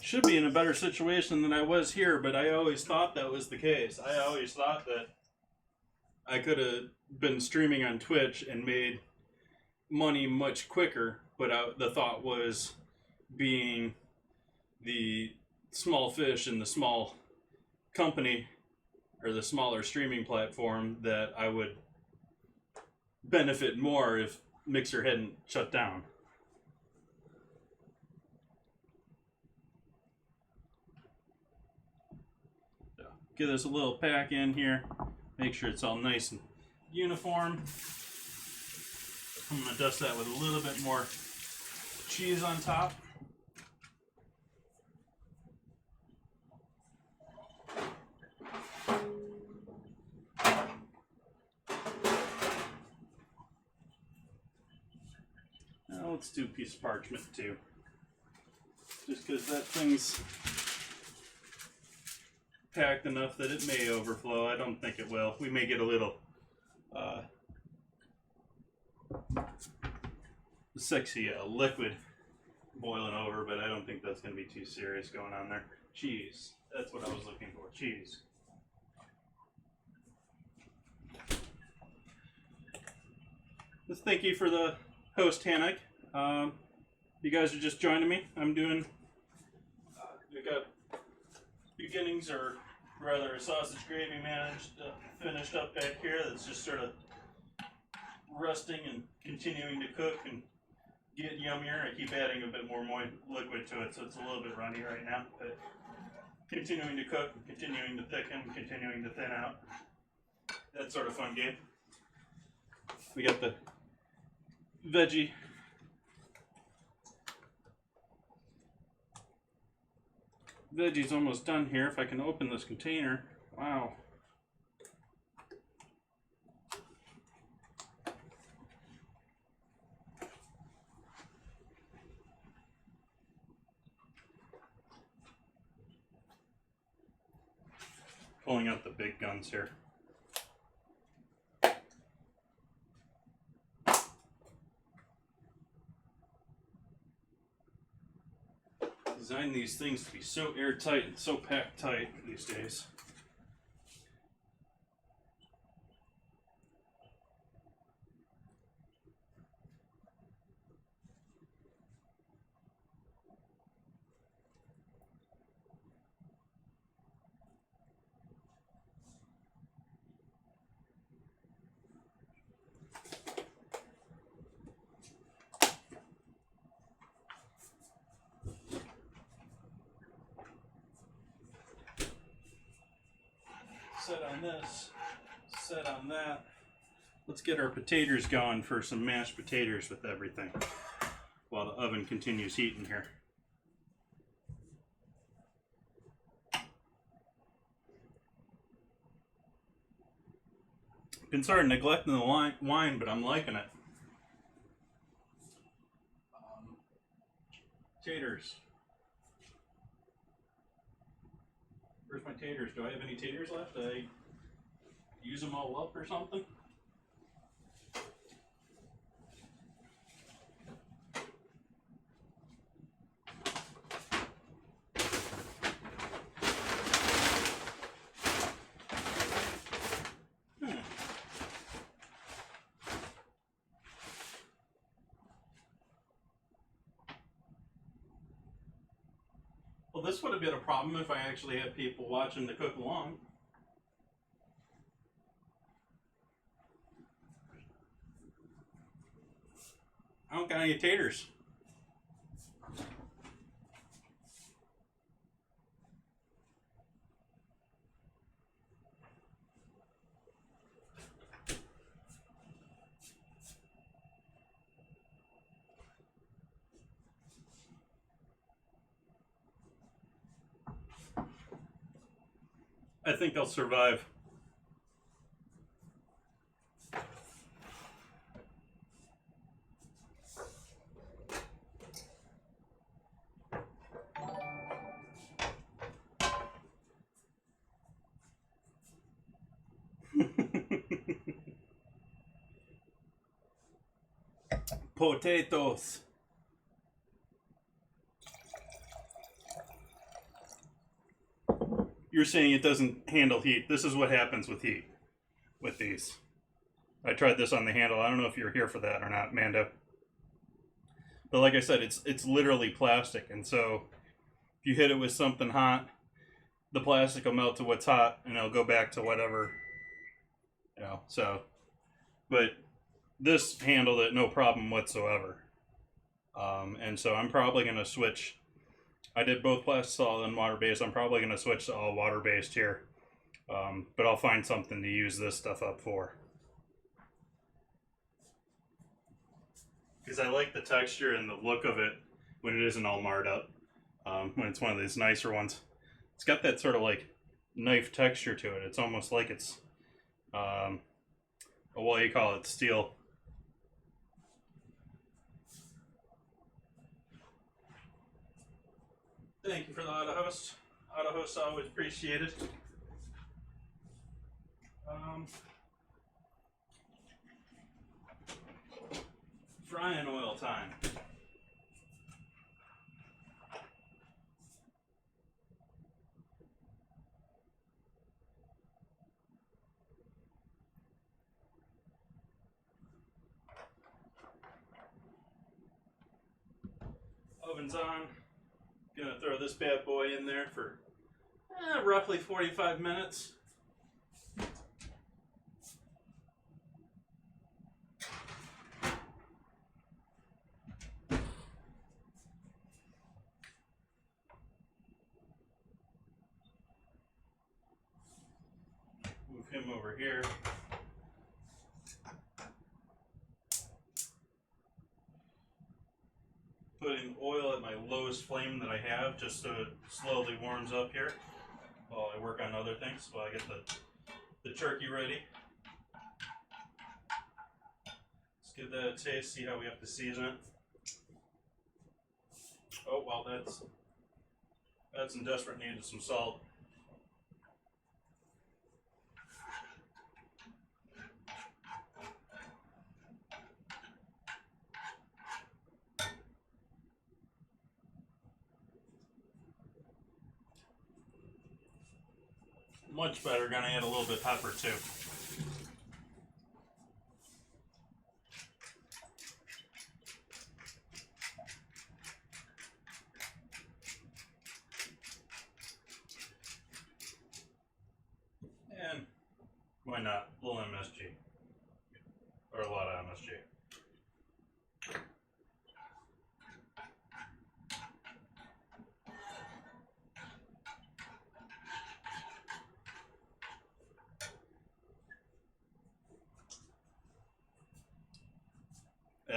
should be in a better situation than I was here, but I always thought that was the case. I always thought that I could have been streaming on Twitch and made money much quicker, but the thought was, being the small fish in the small company or the smaller streaming platform, that I would benefit more if Mixer hadn't shut down. So, give this a little pack in here, make sure it's all nice and uniform. I'm going to dust that with a little bit more cheese on top. Now let's do a piece of parchment too. Just because that thing's packed enough that it may overflow. I don't think it will. We may get a little sexy liquid boiling over, but I don't think that's going to be too serious going on there. Cheese. That's what I was looking for. Cheese. Let's thank you for the host, Hannock. You guys are just joining me. I'm doing, we've got beginnings, or rather a sausage gravy finished up back here that's just sort of rusting and continuing to cook and get yummier. I keep adding a bit more liquid to it, so it's a little bit runny right now, but continuing to cook, continuing to thicken, continuing to thin out. That sort of fun game. We got the veggies almost done here. If I can open this container. Wow. Pulling out the big guns here. Design these things to be so airtight and so packed tight these days. Set on this, set on that. Let's get our potatoes going for some mashed potatoes with everything while the oven continues heating here. Been sort of neglecting the wine, but I'm liking it. Taters. Where's my taters? Do I have any taters left? Did I use them all up or something? Well, this would have been a problem if I actually had people watching to cook along. I don't got any taters. I think they'll survive. potatoes. You're saying it doesn't handle heat. This is what happens with heat with these. I tried this on the handle. I don't know if you're here for that or not, Mando. But like I said, it's literally plastic, and so if you hit it with something hot, the plastic will melt to what's hot, and it'll go back to whatever, you know. So, but this handled it no problem whatsoever. And so I'm probably going to switch. I did both plastic solid and water-based. I'm probably going to switch to all water-based here. But I'll find something to use this stuff up for. Because I like the texture and the look of it when it isn't all marred up. When it's one of these nicer ones. It's got that sort of like knife texture to it. It's almost like it's, what do you call it, steel. Thank you for the auto host. Auto host always appreciated. Frying oil time. Oven's on. Gonna throw this bad boy in there for roughly 45 minutes. Move him over here. Putting oil at my lowest flame that I have, just so it slowly warms up here while I work on other things, while I get the turkey ready. Let's give that a taste, see how we have to season it. Oh, well, that's in desperate need of some salt. Much better. Gonna add a little bit of pepper too. And why not? A little MSG. Or a lot of MSG.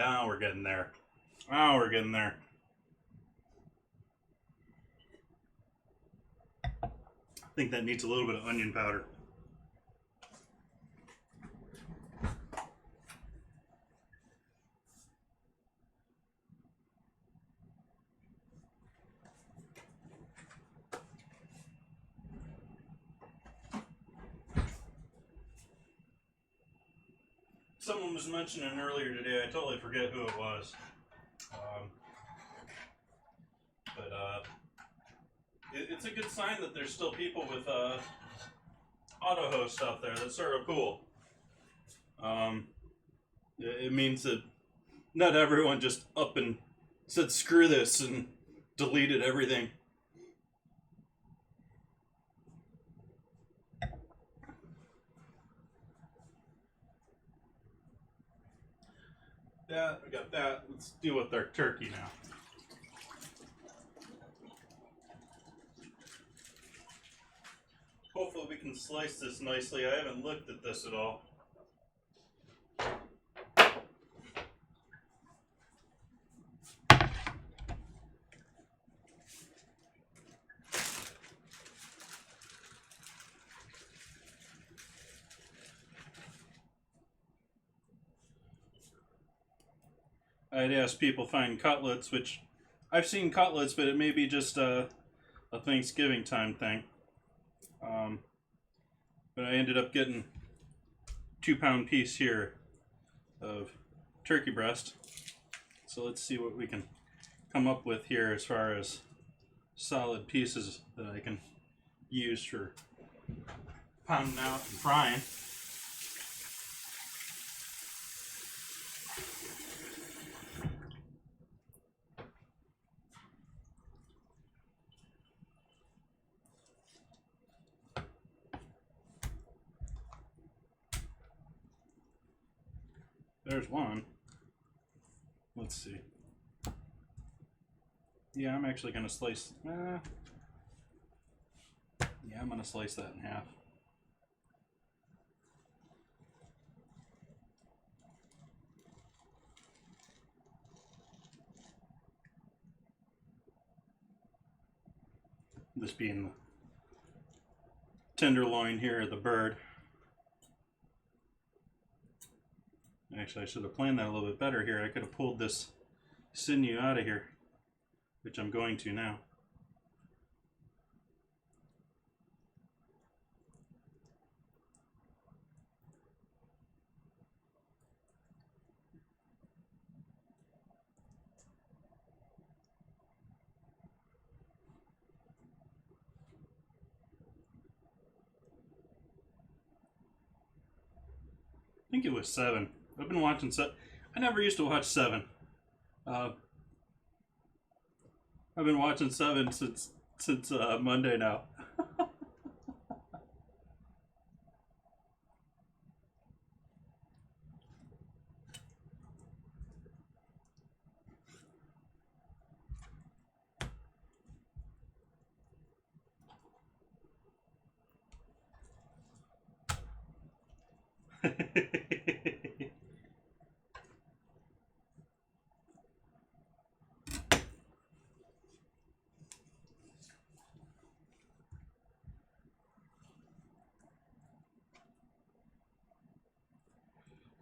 Oh, we're getting there. Oh, we're getting there. I think that needs a little bit of onion powder. Someone was mentioning earlier today, I totally forget who it was. It's a good sign that there's still people with auto hosts out there. That's sort of cool. It means that not everyone just up and said screw this and deleted everything. That, we got that. Let's deal with our turkey now. Hopefully we can slice this nicely. I haven't looked at this at all. I'd ask people find cutlets, which I've seen cutlets, but it may be just a Thanksgiving time thing. But I ended up getting 2-pound piece here of turkey breast. So let's see what we can come up with here as far as solid pieces that I can use for pounding out and frying. There's one. Let's see. Yeah, I'm actually going to slice... yeah, I'm going to slice that in half. This being the tenderloin here of the bird. Actually, I should have planned that a little bit better here. I could have pulled this sinew out of here, which I'm going to now. I think it was 7. I've been watching 7. I never used to watch 7. I've been watching 7 since Monday now.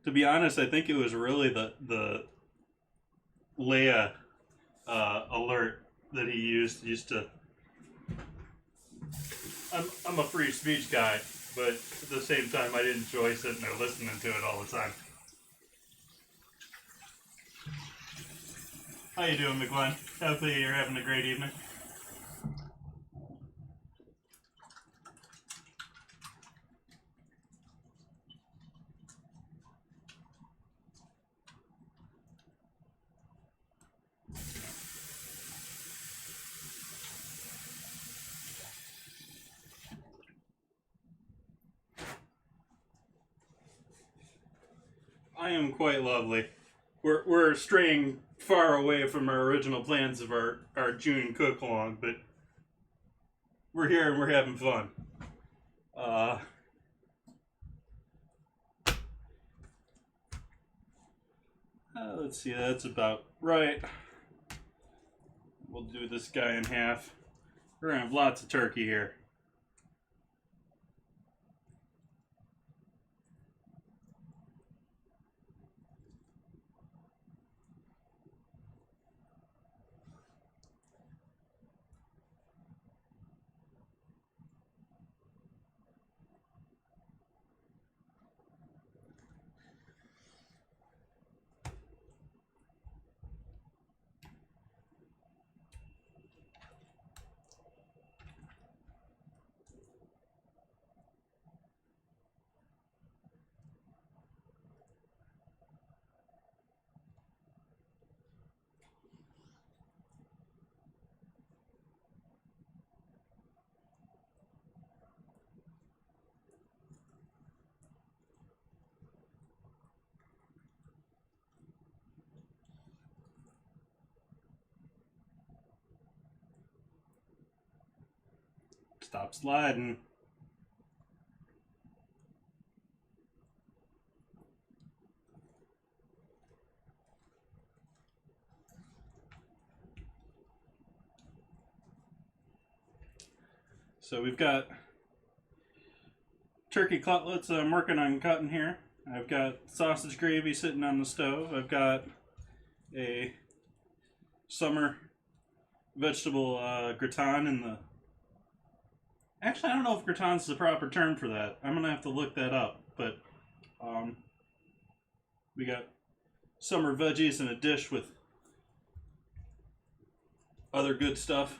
To be honest, I think it was really the Leia alert that he used to. I'm a free speech guy, but at the same time, I didn't enjoy sitting there listening to it all the time. How you doing, McGlenn? Hopefully you're having a great evening. I am quite lovely. We're straying far away from our original plans of our June cook along, but we're here and we're having fun. Let's see, that's about right. We'll do this guy in half. We're gonna have lots of turkey here. Stop sliding. So we've got turkey cutlets I'm working on cutting here. I've got sausage gravy sitting on the stove. I've got a summer vegetable gratin in the... Actually, I don't know if gratin's the proper term for that. I'm going to have to look that up. But we got summer veggies in a dish with other good stuff.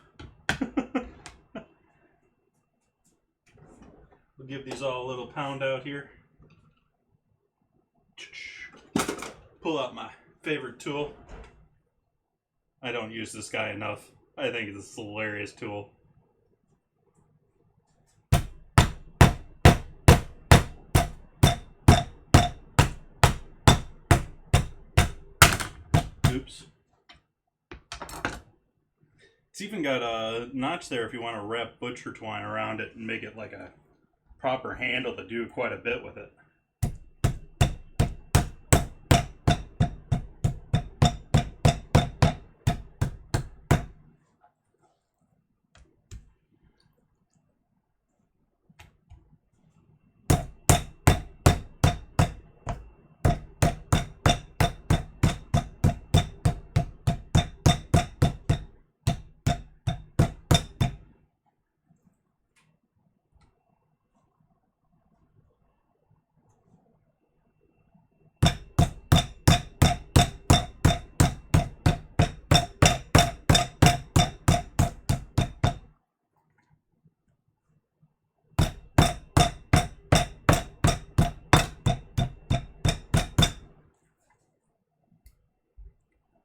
We'll give these all a little pound out here. Pull out my favorite tool. I don't use this guy enough. I think this is a hilarious tool. Oops. It's even got a notch there if you want to wrap butcher twine around it and make it like a proper handle to do quite a bit with it.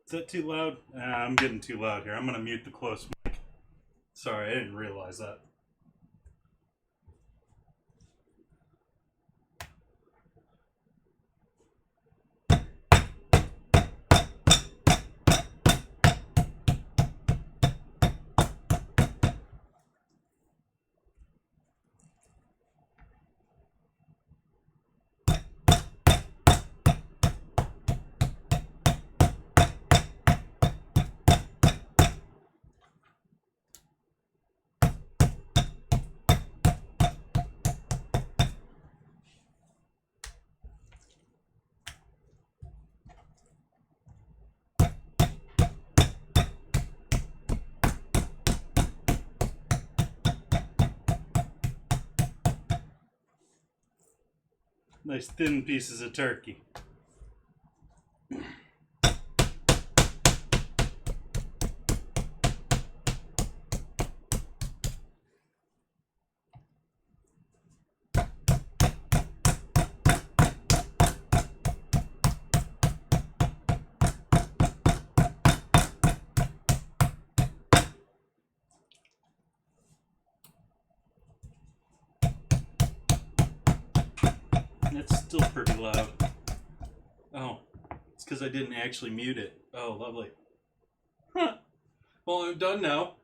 Is that too loud? I'm getting too loud here. I'm going to mute the close mic. Sorry, I didn't realize that. Nice thin pieces of turkey. It's still pretty loud. Oh, it's because I didn't actually mute it. Oh, lovely. Huh. Well, I'm done now.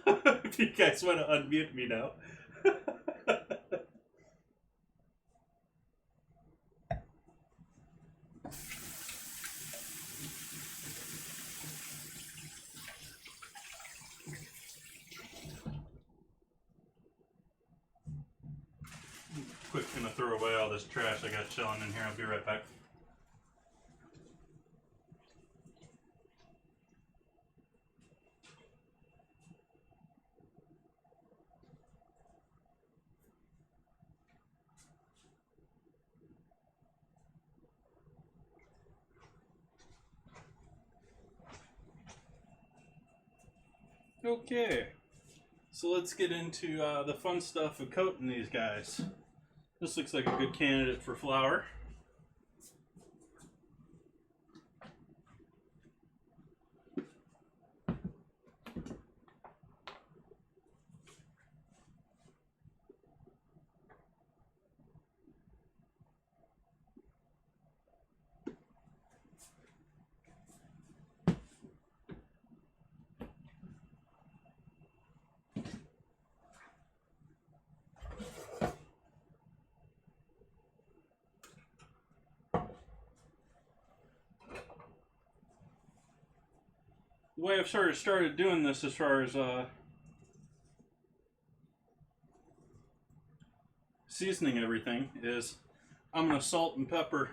If you guys want to unmute me now. Quick, gonna throw away all this trash I got chilling in here. I'll be right back. Okay, so let's get into the fun stuff of coating these guys. This looks like a good candidate for flour. The way I've sort of started doing this as far as seasoning everything is I'm going to salt and pepper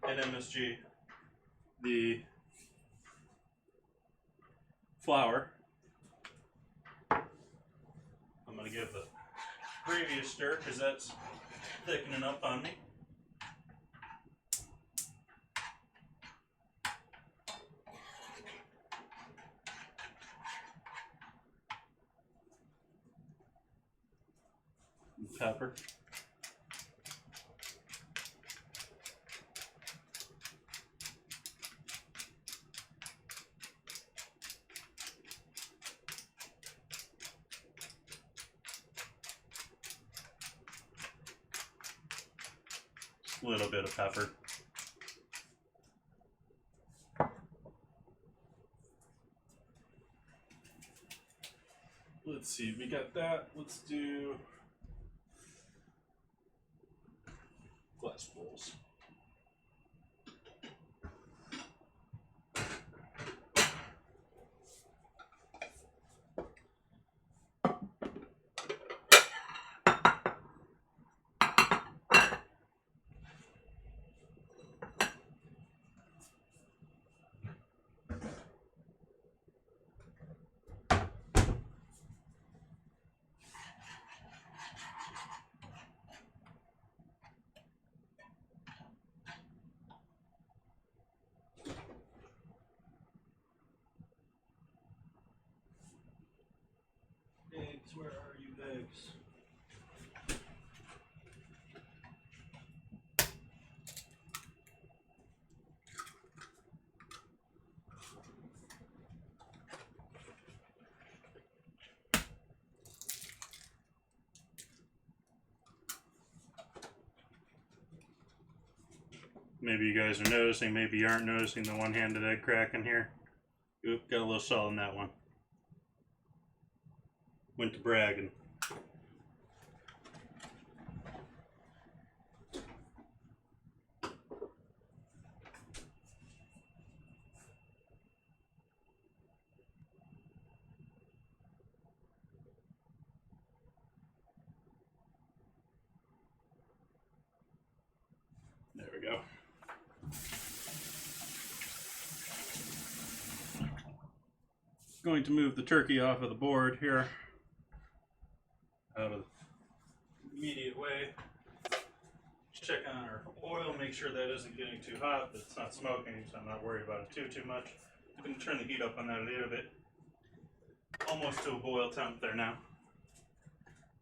at MSG the flour. I'm going to give the gravy a stir because that's thickening up on me. pepper. Just a little bit of pepper. Let's see, we got that. Let's do glass bowls. Eggs, where are you, eggs? Maybe you guys are noticing, maybe you aren't noticing the one-handed egg crack in here. Oop, got a little salt in that one. Went to bragging. There we go. Going to move the turkey off of the board here. Out of the immediate way. Check on our oil, make sure that isn't getting too hot, that it's not smoking, so I'm not worried about it too much. I'm going to turn the heat up on that a little bit. Almost to a boil temp there now.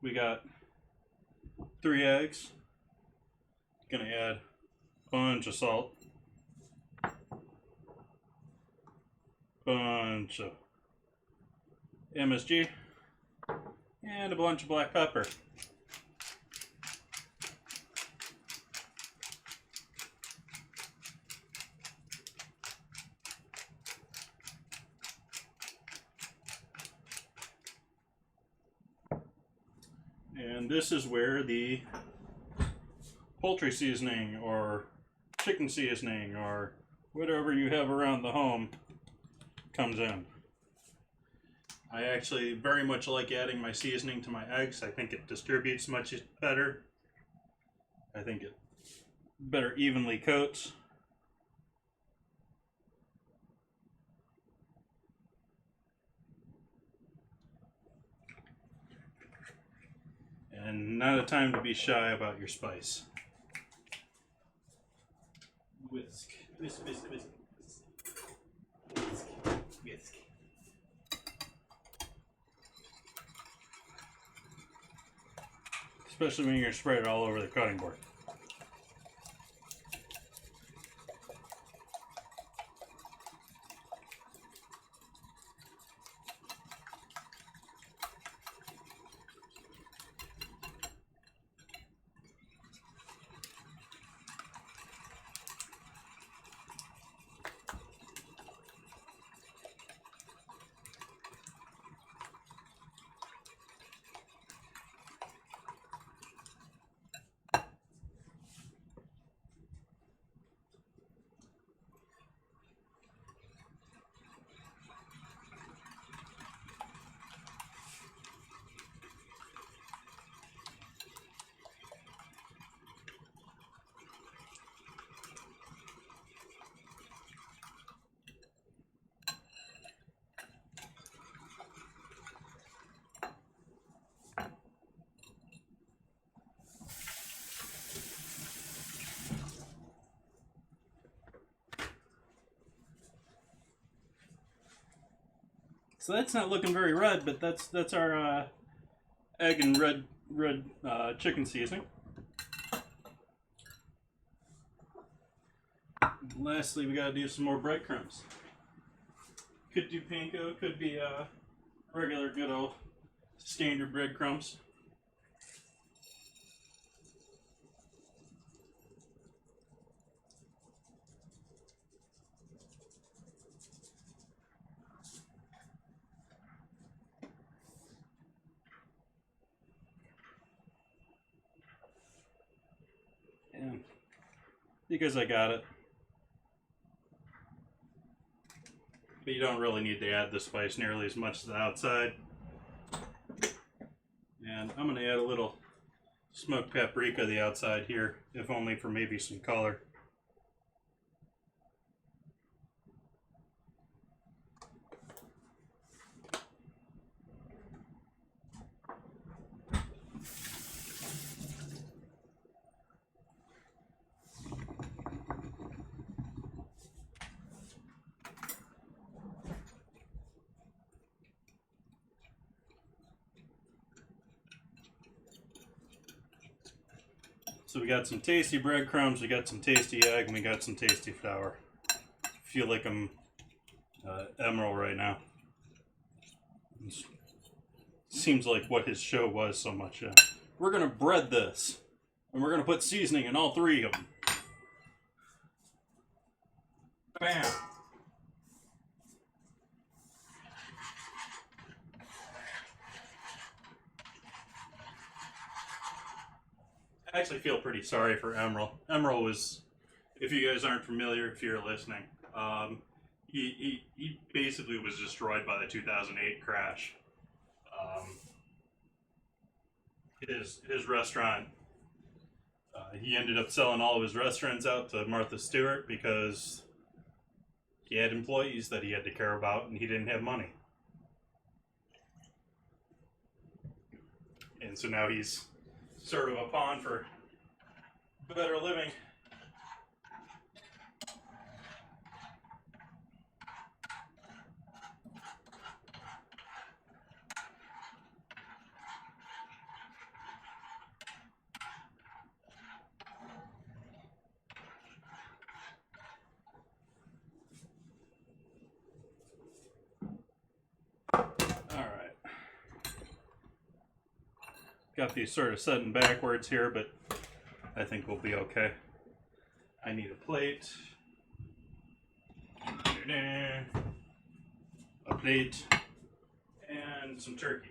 We got 3 eggs. Gonna add a bunch of salt. Bunch of MSG. And a bunch of black pepper. And this is where the poultry seasoning or chicken seasoning or whatever you have around the home comes in. I actually very much like adding my seasoning to my eggs. I think it distributes much better. I think it better evenly coats. And not a time to be shy about your spice. Whisk, whisk, whisk, whisk, whisk, whisk. Especially when you're going to spread it all over the cutting board. So that's not looking very red, but that's our egg and red red chicken seasoning. And lastly, we gotta do some more breadcrumbs. Could do panko, could be regular good old standard breadcrumbs. And because I got it. But you don't really need to add the spice nearly as much as the outside. And I'm going to add a little smoked paprika to the outside here, if only for maybe some color. So we got some tasty breadcrumbs, we got some tasty egg, and we got some tasty flour. I feel like I'm Emerald right now. Seems like what his show was so much. We're gonna bread this, and we're gonna put seasoning in all three of them. Bam! I actually feel pretty sorry for Emerald. Emerald was, if you guys aren't familiar, if you're listening, he basically was destroyed by the 2008 crash. His restaurant, he ended up selling all of his restaurants out to Martha Stewart because he had employees that he had to care about and he didn't have money. And so now he's sort of a pawn for better living. Alright. Got these sort of setting backwards here, but I think we'll be okay. I need a plate. A plate. And some turkey.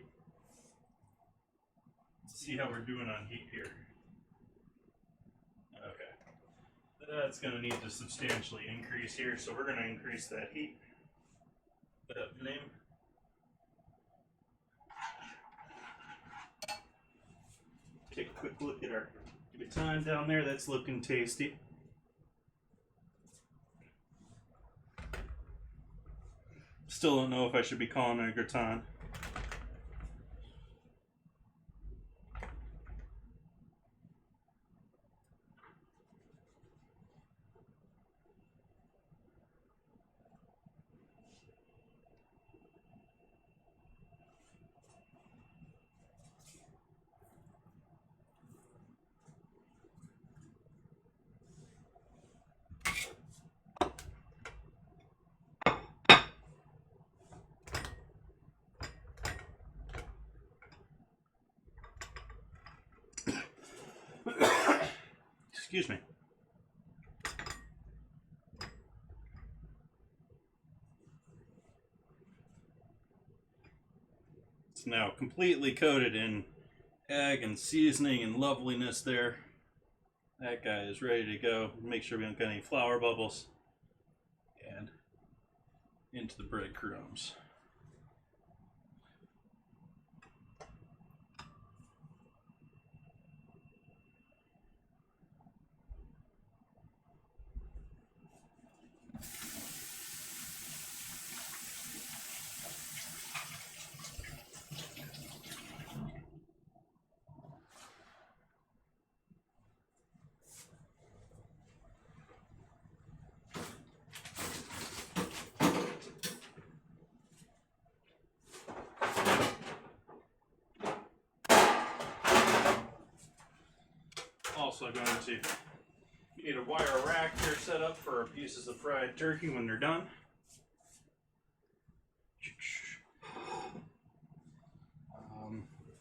Let's see how we're doing on heat here. Okay. That's going to need to substantially increase here, so we're going to increase that heat. That flame. Take a quick look at our gratin down there. That's looking tasty. Still don't know if I should be calling it a gratin. Excuse me. It's now completely coated in egg and seasoning and loveliness there. That guy is ready to go. Make sure we don't get any flour bubbles. And into the breadcrumbs. also going to need a wire rack here set up for pieces of fried turkey when they're done.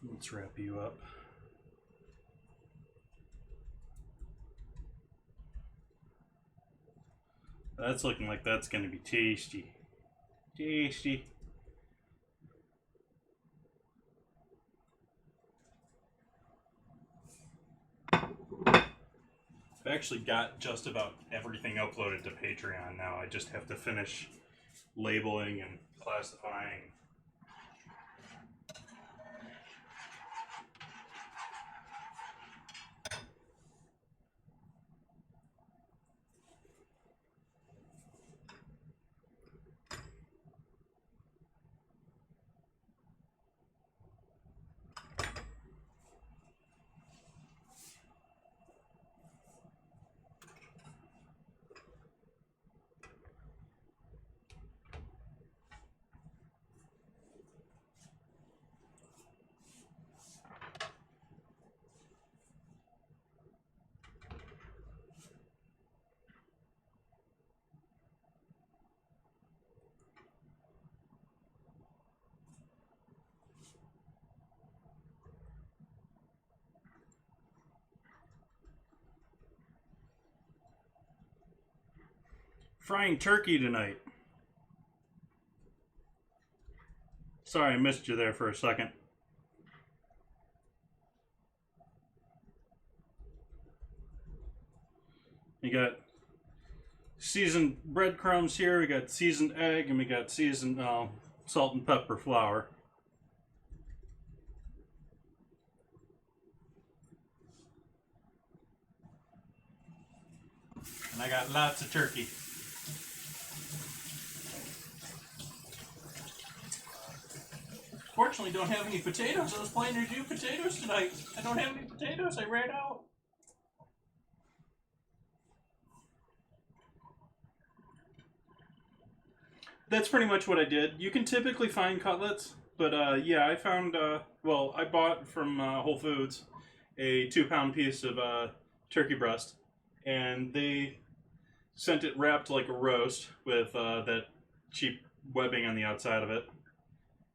Let's wrap you up. That's looking like that's going to be tasty. Tasty. I've actually got just about everything uploaded to Patreon now. I just have to finish labeling and classifying. Frying turkey tonight. Sorry, I missed you there for a second. You got seasoned breadcrumbs here, we got seasoned egg, and we got seasoned salt and pepper flour. And I got lots of turkey. Fortunately, don't have any potatoes. I was planning to do potatoes tonight. I don't have any potatoes. I ran out. That's pretty much what I did. You can typically find cutlets, but yeah, I found, well, I bought from Whole Foods a 2-pound piece of turkey breast, and they sent it wrapped like a roast with that cheap webbing on the outside of it.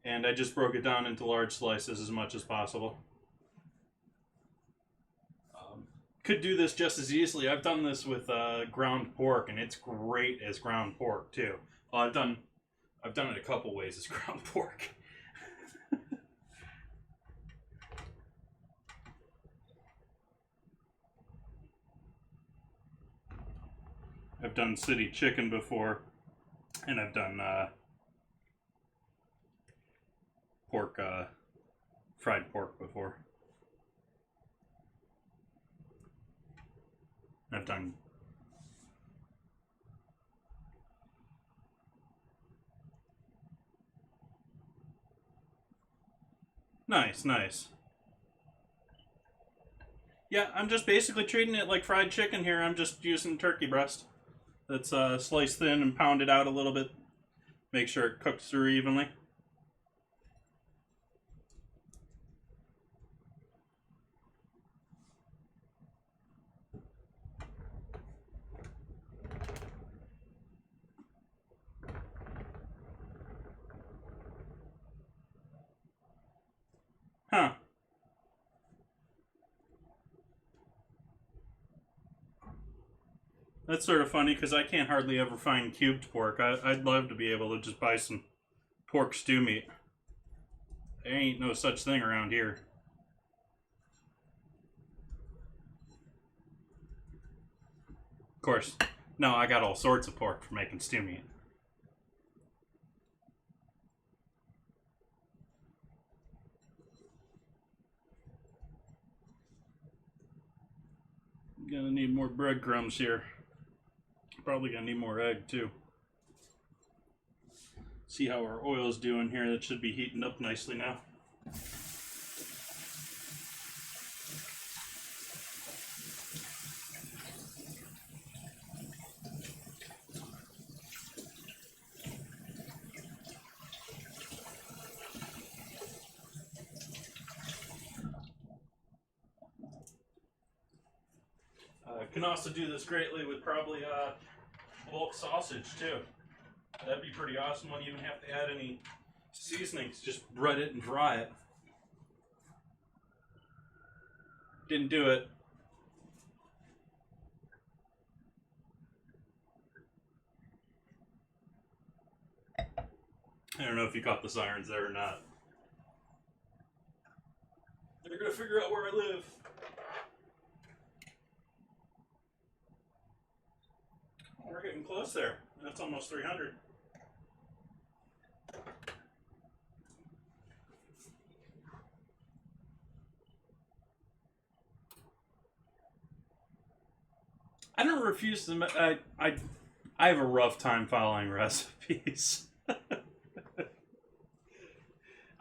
And I just broke it down into large slices as much as possible. Could do this just as easily. I've done this with ground pork, and it's great as ground pork too. Well, I've done it a couple ways as ground pork. I've done city chicken before, and I've done pork, fried pork before. I've done nice. Yeah, I'm just basically treating it like fried chicken here. I'm just using turkey breast that's sliced thin and pounded out a little bit. Make sure it cooks through evenly. Huh. That's sort of funny because I can't hardly ever find cubed pork. I'd love to be able to just buy some pork stew meat. There ain't no such thing around here. Of course, no, I got all sorts of pork for making stew meat. Gonna need more breadcrumbs here. Probably gonna need more egg too. See how our oil's doing here. That should be heating up nicely now. Can also do this greatly with probably bulk sausage too. That'd be pretty awesome. Wouldn't even have to add any seasonings. Just bread it and fry it. Didn't do it. I don't know if you caught the sirens there or not. They're gonna figure out where I live. Oh, we're getting close there. That's almost 300. I don't refuse to. I have a rough time following recipes.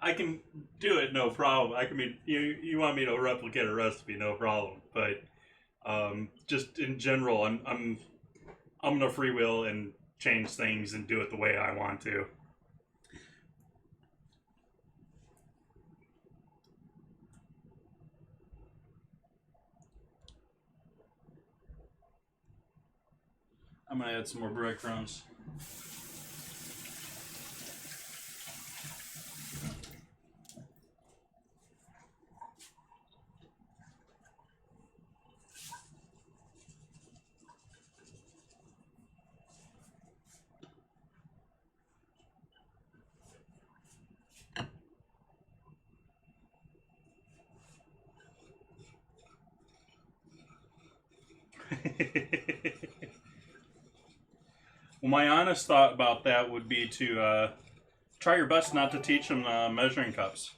I can do it, no problem. I can be you want me to replicate a recipe, no problem. But just in general, I'm gonna freewheel and change things and do it the way I want to. I'm gonna add some more breadcrumbs. Well, my honest thought about that would be to try your best not to teach them measuring cups.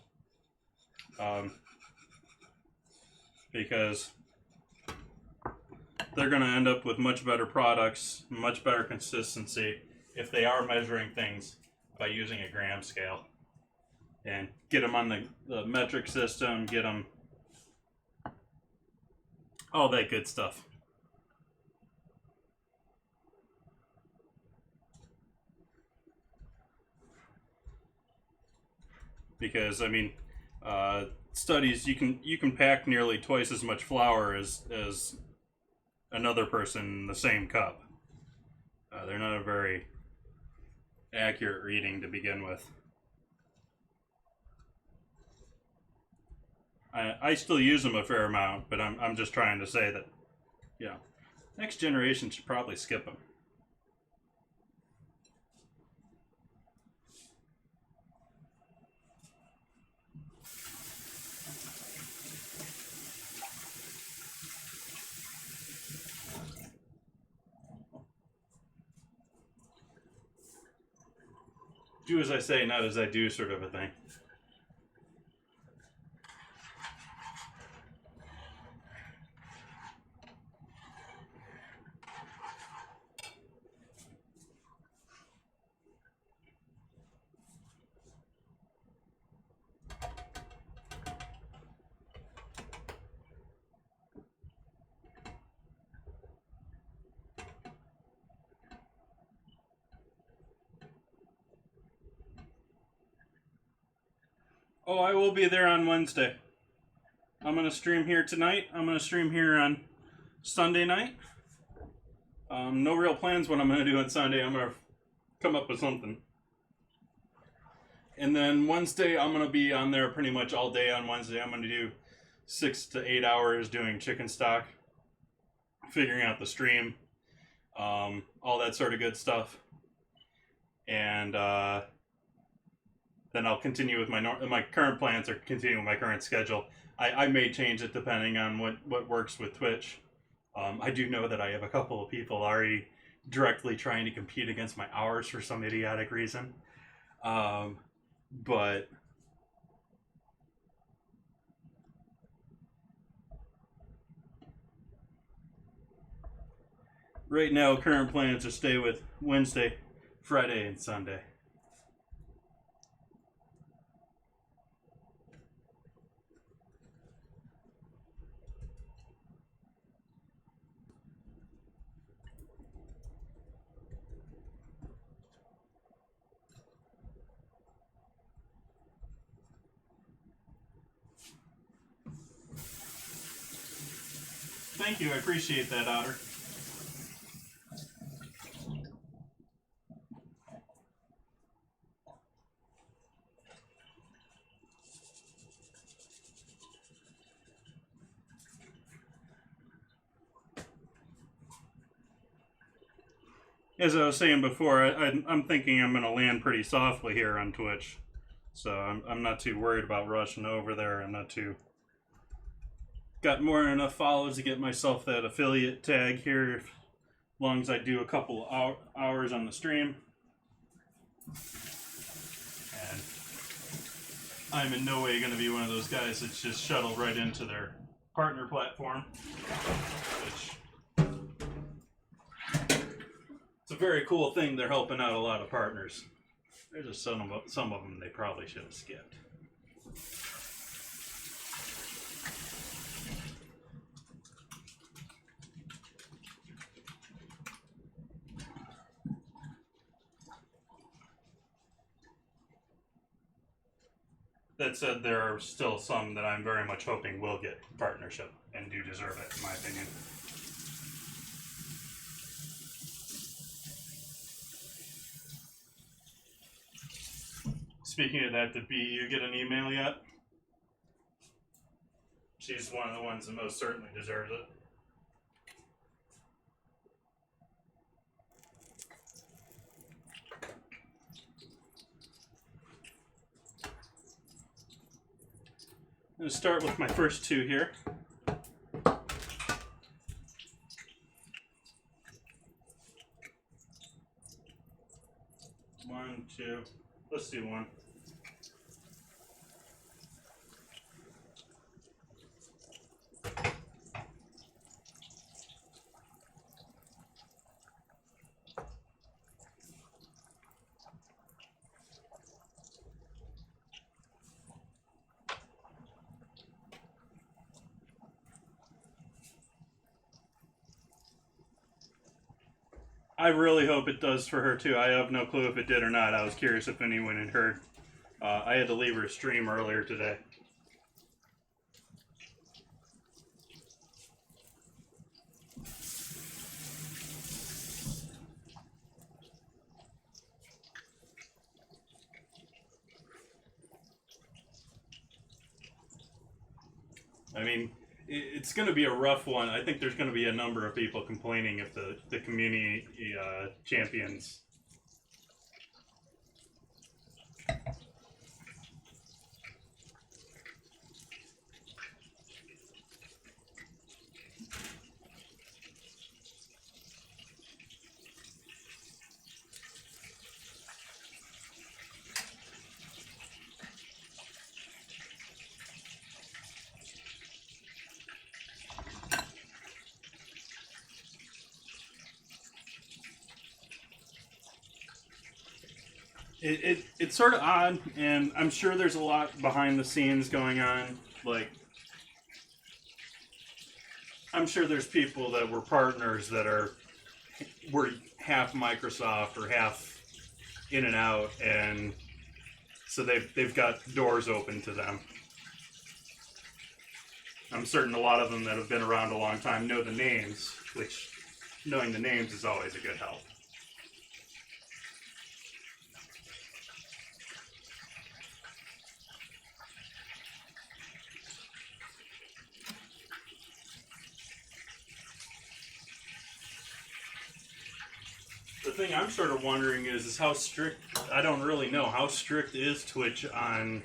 Because they're going to end up with much better products, much better consistency if they are measuring things by using a gram scale. And get them on the metric system, get them all that good stuff. Because I mean, studies you can pack nearly twice as much flour as another person in the same cup. They're not a very accurate reading to begin with. I still use them a fair amount, but I'm just trying to say that, you know, next generation should probably skip them. Do as I say, not as I do, sort of a thing. Oh, I will be there on Wednesday. I'm going to stream here tonight. I'm going to stream here on Sunday night. No real plans what I'm going to do on Sunday. I'm going to come up with something. And then Wednesday, I'm going to be on there pretty much all day on Wednesday. I'm going to do 6 to 8 hours doing chicken stock, figuring out the stream, all that sort of good stuff. And then I'll continue with my current plans, or continue with my current schedule. I may change it depending on what works with Twitch. I do know that I have a couple of people already directly trying to compete against my hours for some idiotic reason. But right now, current plans are stay with Wednesday, Friday, and Sunday. thank you. I appreciate that, Otter. As I was saying before, I'm thinking I'm going to land pretty softly here on Twitch. So I'm not too worried about rushing over there. I'm not too... Got more than enough followers to get myself that affiliate tag here, as long as I do a couple hours on the stream. And I'm in no way going to be one of those guys that's just shuttled right into their partner platform, which... It's a very cool thing. They're helping out a lot of partners. There's just some of them they probably should have skipped. That said, there are still some that I'm very much hoping will get partnership and do deserve it, in my opinion. Speaking of that, did BU get an email yet? She's one of the ones that most certainly deserves it. I'm going to start with my first two here. One, two. Let's do one. I really hope it does for her too. I have no clue if it did or not. I was curious if anyone had heard. I had to leave her stream earlier today. I mean, it's going to be a rough one. I think there's going to be a number of people complaining if the community champions. It's sort of odd, and I'm sure there's a lot behind the scenes going on. Like, I'm sure there's people that were partners that were half Microsoft or half in and out, and so they've got doors open to them. I'm certain a lot of them that have been around a long time know the names, which knowing the names is always a good help. The thing I'm sort of wondering is how strict, I don't really know, how strict is Twitch on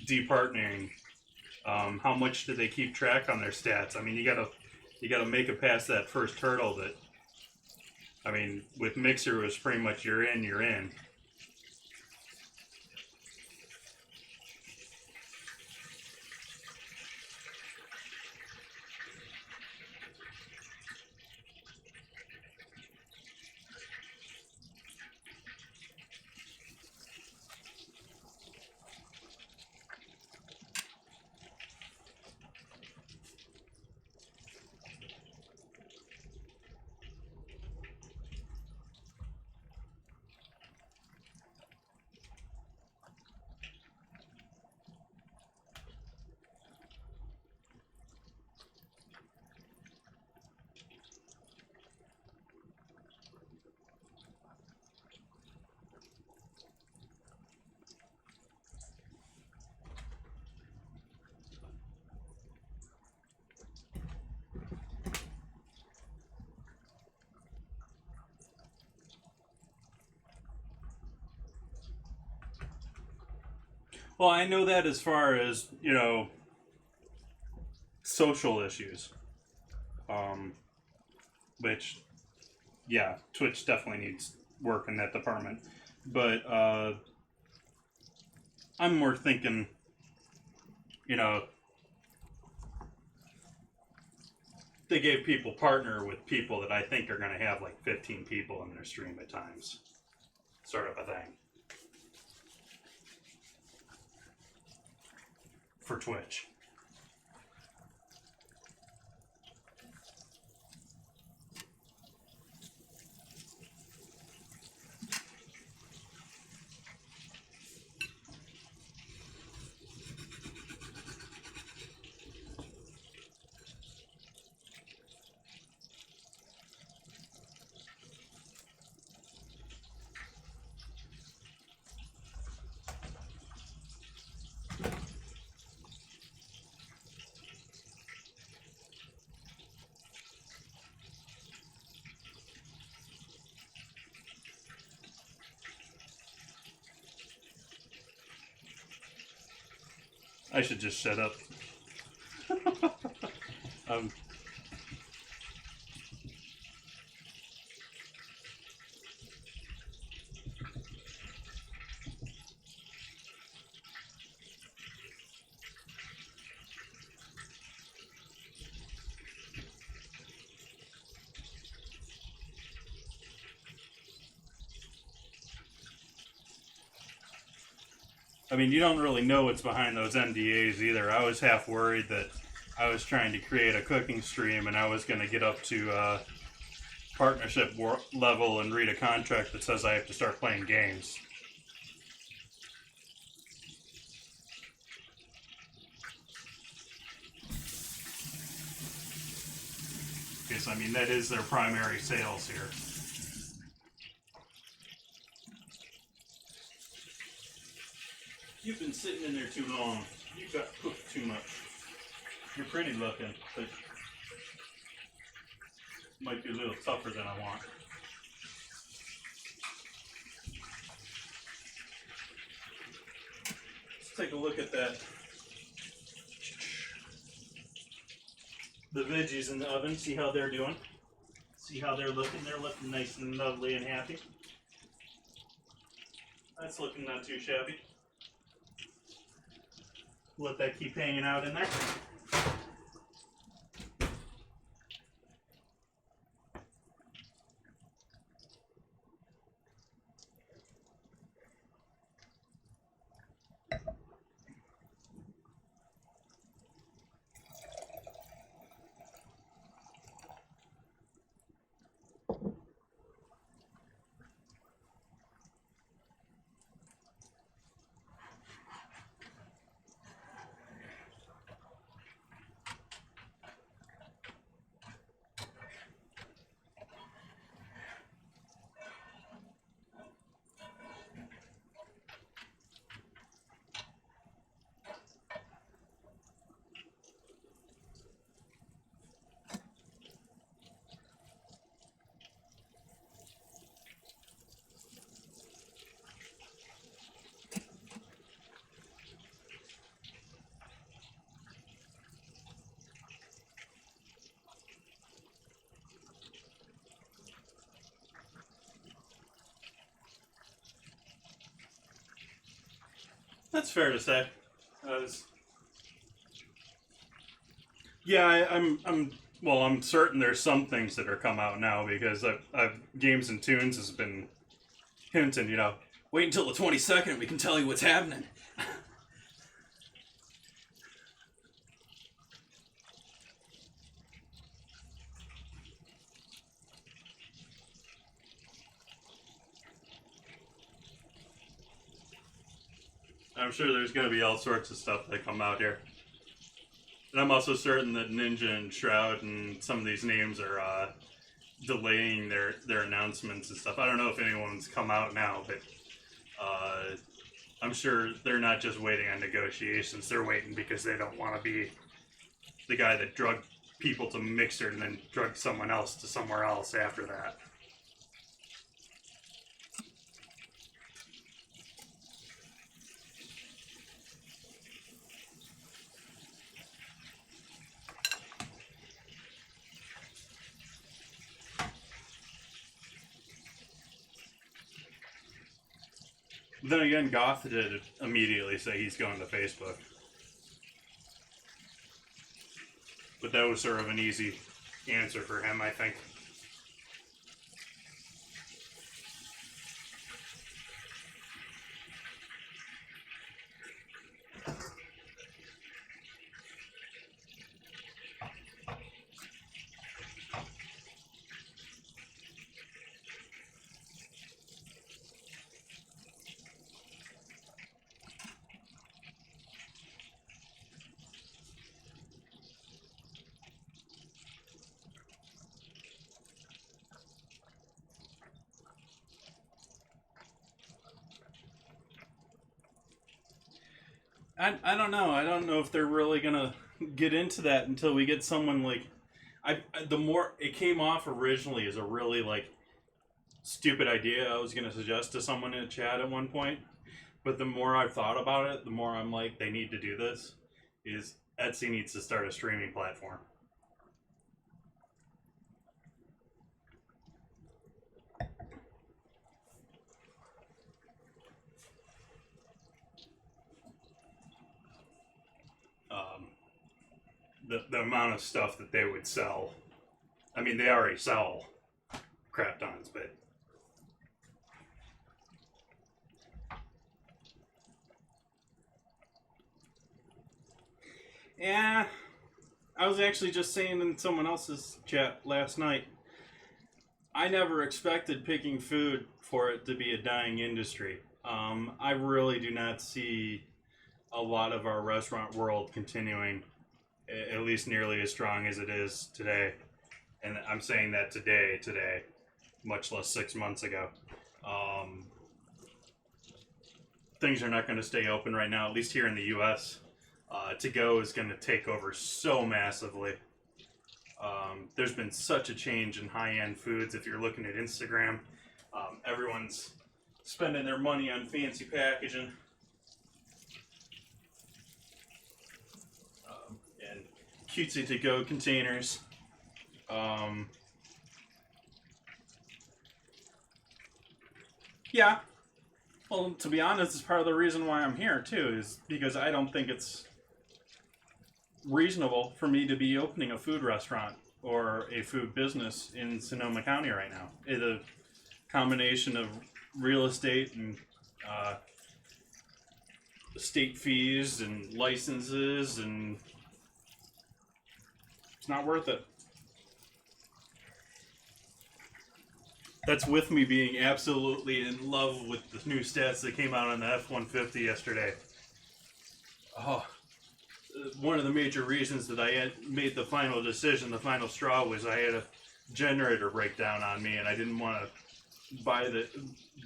departnering? How much do they keep track on their stats? I mean, you gotta make it past that first hurdle that, I mean, with Mixer it was pretty much you're in, you're in. Well, I know that as far as, you know, social issues. Which, yeah, Twitch definitely needs work in that department. But I'm more thinking, you know, they gave people partner with people that I think are going to have like 15 people in their stream at times. Sort of a thing. For Twitch. I should just shut up. um, I mean, you don't really know what's behind those NDAs either. I was half worried that I was trying to create a cooking stream and I was going to get up to partnership level and read a contract that says I have to start playing games. Because, I mean, that is their primary sales here. You've been sitting in there too long. You've got cooked too much. You're pretty looking, but might be a little tougher than I want. Let's take a look at that. The veggies in the oven, see how they're doing. See how they're looking. They're looking nice and lovely and happy. That's looking not too shabby. Let that keep hanging out in there. That's fair to say. Yeah, I'm certain there's some things that are come out now because I've Games and Tunes has been hinting, you know, wait until the 22nd, we can tell you what's happening. I'm sure there's going to be all sorts of stuff that come out here. And I'm also certain that Ninja and Shroud and some of these names are delaying their announcements and stuff. I don't know if anyone's come out now, but I'm sure they're not just waiting on negotiations. They're waiting because they don't want to be the guy that drugged people to Mixer and then drugged someone else to somewhere else after that. Then again, Goth did immediately say he's going to Facebook. But that was sort of an easy answer for him, I think. I don't know. I don't know if they're really gonna get into that until we get someone like the more it came off originally as a really like stupid idea I was gonna suggest to someone in a chat at one point, but the more I've thought about it, the more I'm like they need to do this. Is Etsy needs to start a streaming platform. The amount of stuff that they would sell. I mean, they already sell crap tons, but yeah, I was actually just saying in someone else's chat last night. I never expected picking food for it to be a dying industry. I really do not see a lot of our restaurant world continuing at least nearly as strong as it is today. And I'm saying that today, much less 6 months ago. Things are not going to stay open right now, at least here in the U.S. To go is going to take over so massively. There's been such a change in high-end foods. If you're looking at Instagram, everyone's spending their money on fancy packaging. And cutesy to-go containers. Yeah. Well, to be honest, it's part of the reason why I'm here, too, is because I don't think it's reasonable for me to be opening a food restaurant or a food business in Sonoma County right now. It's a combination of real estate and state fees and licenses, and it's not worth it. That's with me being absolutely in love with the new stats that came out on the F-150 yesterday. Oh, one of the major reasons that I had made the final decision, the final straw, was I had a generator breakdown on me, and I didn't want to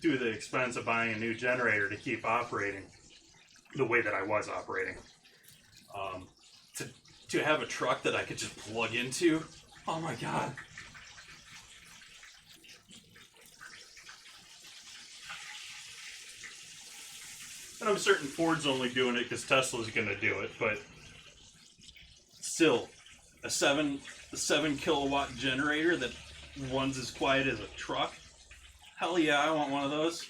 do the expense of buying a new generator to keep operating the way that I was operating. To have a truck that I could just plug into, oh my god. And I'm certain Ford's only doing it because Tesla's going to do it, but still, a 7 kilowatt generator that runs as quiet as a truck? Hell yeah, I want one of those.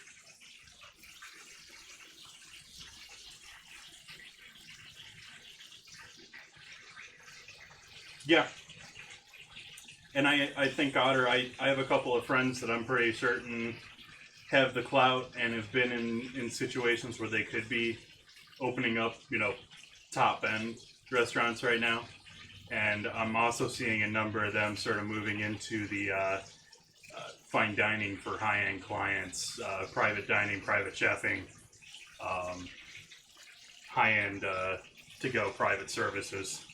Yeah. And I think, Otter, I have a couple of friends that I'm pretty certain have the clout and have been in situations where they could be opening up, top end restaurants right now. And I'm also seeing a number of them sort of moving into the fine dining for high-end clients, private dining, private chefing, high-end to-go private services.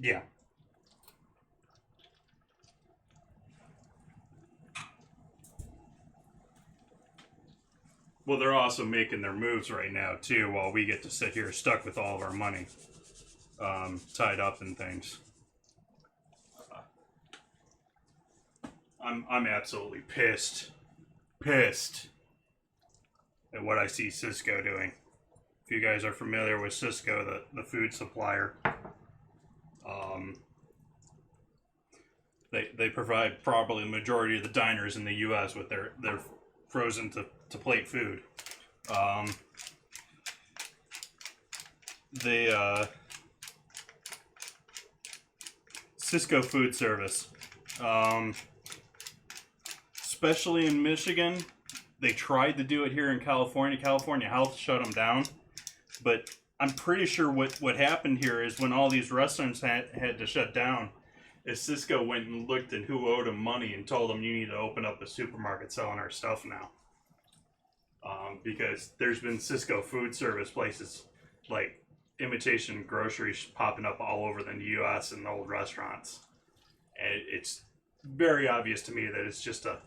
Yeah. Well, they're also making their moves right now too, while we get to sit here stuck with all of our money tied up in things. I'm absolutely pissed at what I see Cisco doing. If you guys are familiar with Cisco, the food supplier, they provide probably the majority of the diners in the U.S. with their frozen to plate food. Cisco Food Service, especially in Michigan, they tried to do it here in California. California Health shut them down, but I'm pretty sure what happened here is when all these restaurants had to shut down, is Cisco went and looked at who owed them money and told them, you need to open up a supermarket selling our stuff now. Because there's been Cisco Food Service places like imitation groceries popping up all over the U.S. in old restaurants. And it's very obvious to me that it's just a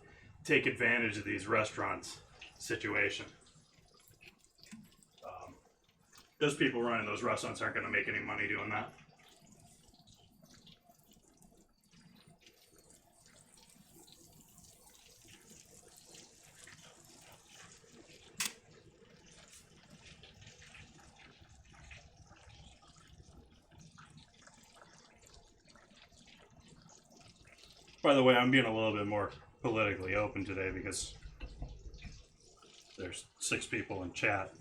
take advantage of these restaurants situation. Those people running those restaurants aren't going to make any money doing that. By the way, I'm being a little bit more politically open today because there's 6 people in chat.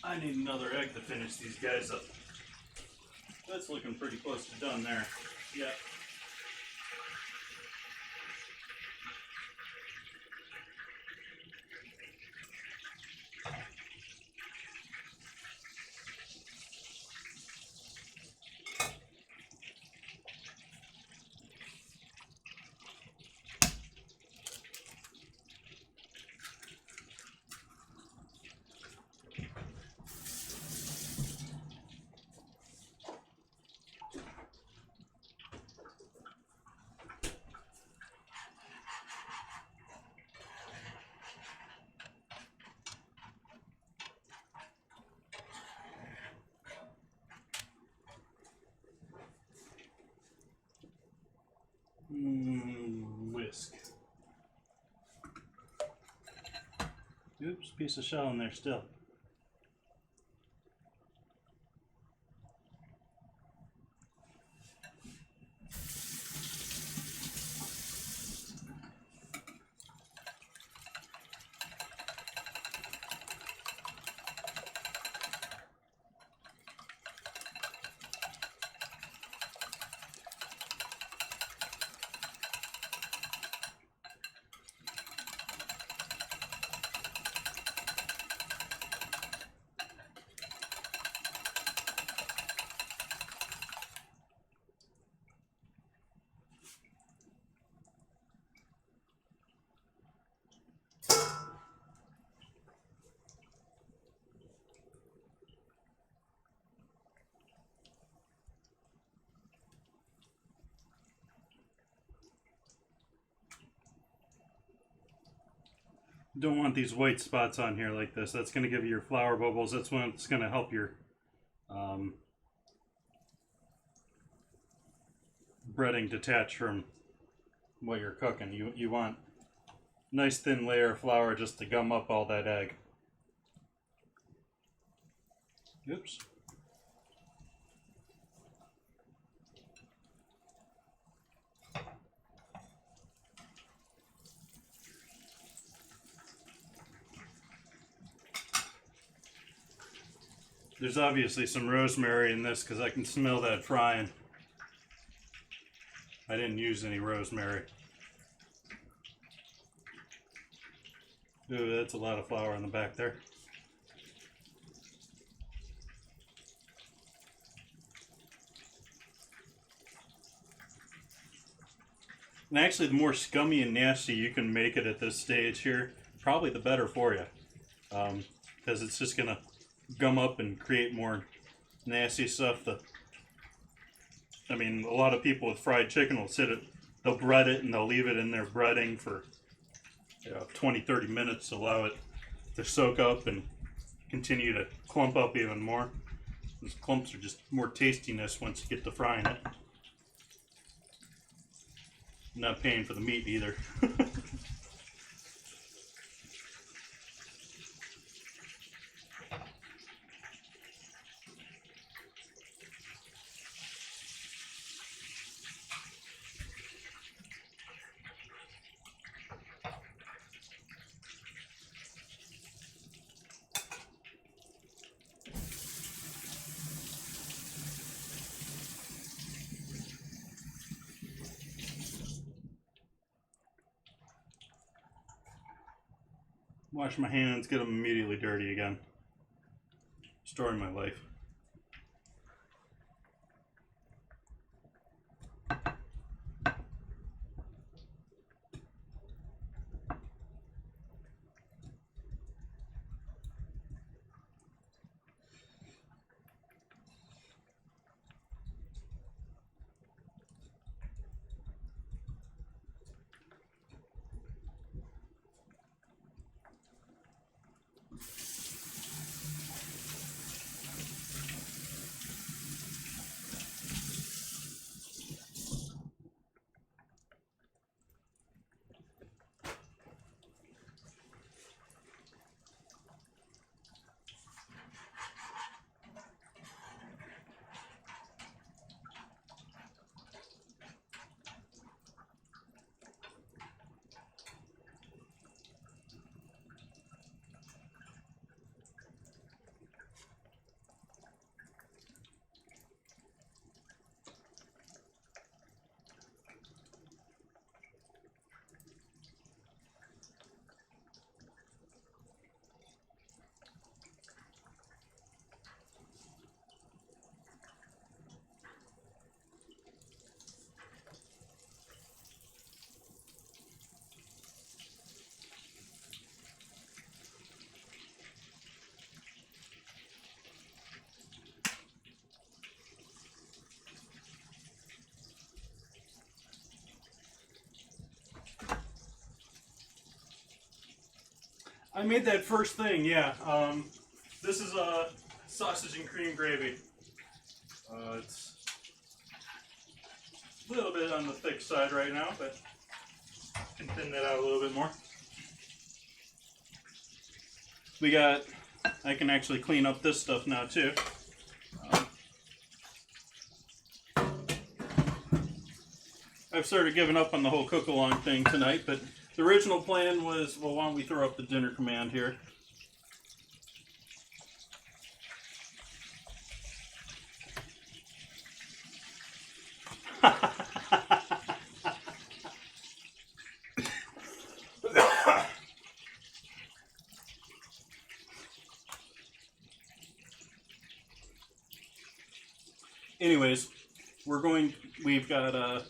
I need another egg to finish these guys up. That's looking pretty close to done there. Yeah. Whisk. Oops, piece of shell in there still. Don't want these white spots on here like this. That's going to give you your flour bubbles. That's when it's going to help your breading detach from what you're cooking. You want a nice thin layer of flour just to gum up all that egg. Oops. There's obviously some rosemary in this because I can smell that frying. I didn't use any rosemary. Ooh, that's a lot of flour on the back there. And actually, the more scummy and nasty you can make it at this stage here, probably the better for you. Because it's just going to gum up and create more nasty stuff. I mean, a lot of people with fried chicken will they'll bread it and they'll leave it in their breading for 20-30 minutes to allow it to soak up and continue to clump up even more. Those clumps are just more tastiness once you get to frying it. Not paying for the meat either. Wash my hands, get them immediately dirty again. Story of my life. I made that first thing, yeah. This is a sausage and cream gravy. It's a little bit on the thick side right now, but I can thin that out a little bit more. I can actually clean up this stuff now too. I've sort of given up on the whole cook-along thing tonight, but the original plan was, well, why don't we throw up the dinner command here? Anyways, we've got a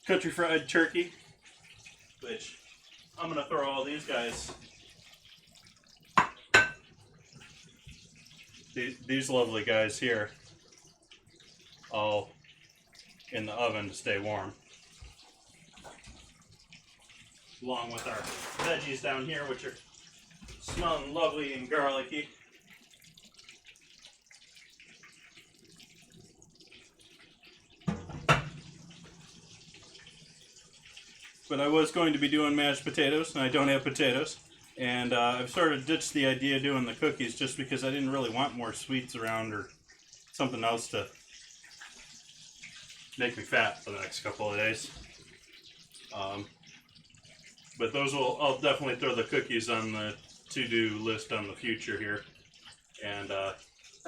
country fried turkey, which I'm going to throw all these guys, these lovely guys here, all in the oven to stay warm. Along with our veggies down here, which are smelling lovely and garlicky. But I was going to be doing mashed potatoes, and I don't have potatoes. And I've sort of ditched the idea of doing the cookies just because I didn't really want more sweets around or something else to make me fat for the next couple of days. But I'll definitely throw the cookies on the to-do list on the future here. And I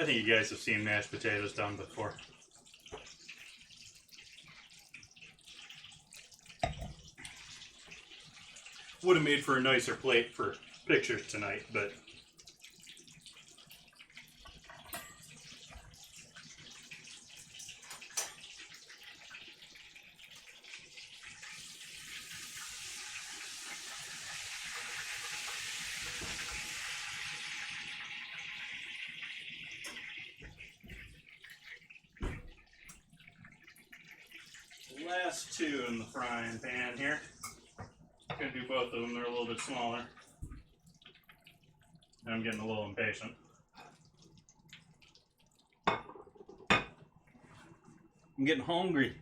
think you guys have seen mashed potatoes done before. Would have made for a nicer plate for pictures tonight, but last two in the frying pan here. Gonna do both of them, they're a little bit smaller. And I'm getting a little impatient. I'm getting hungry.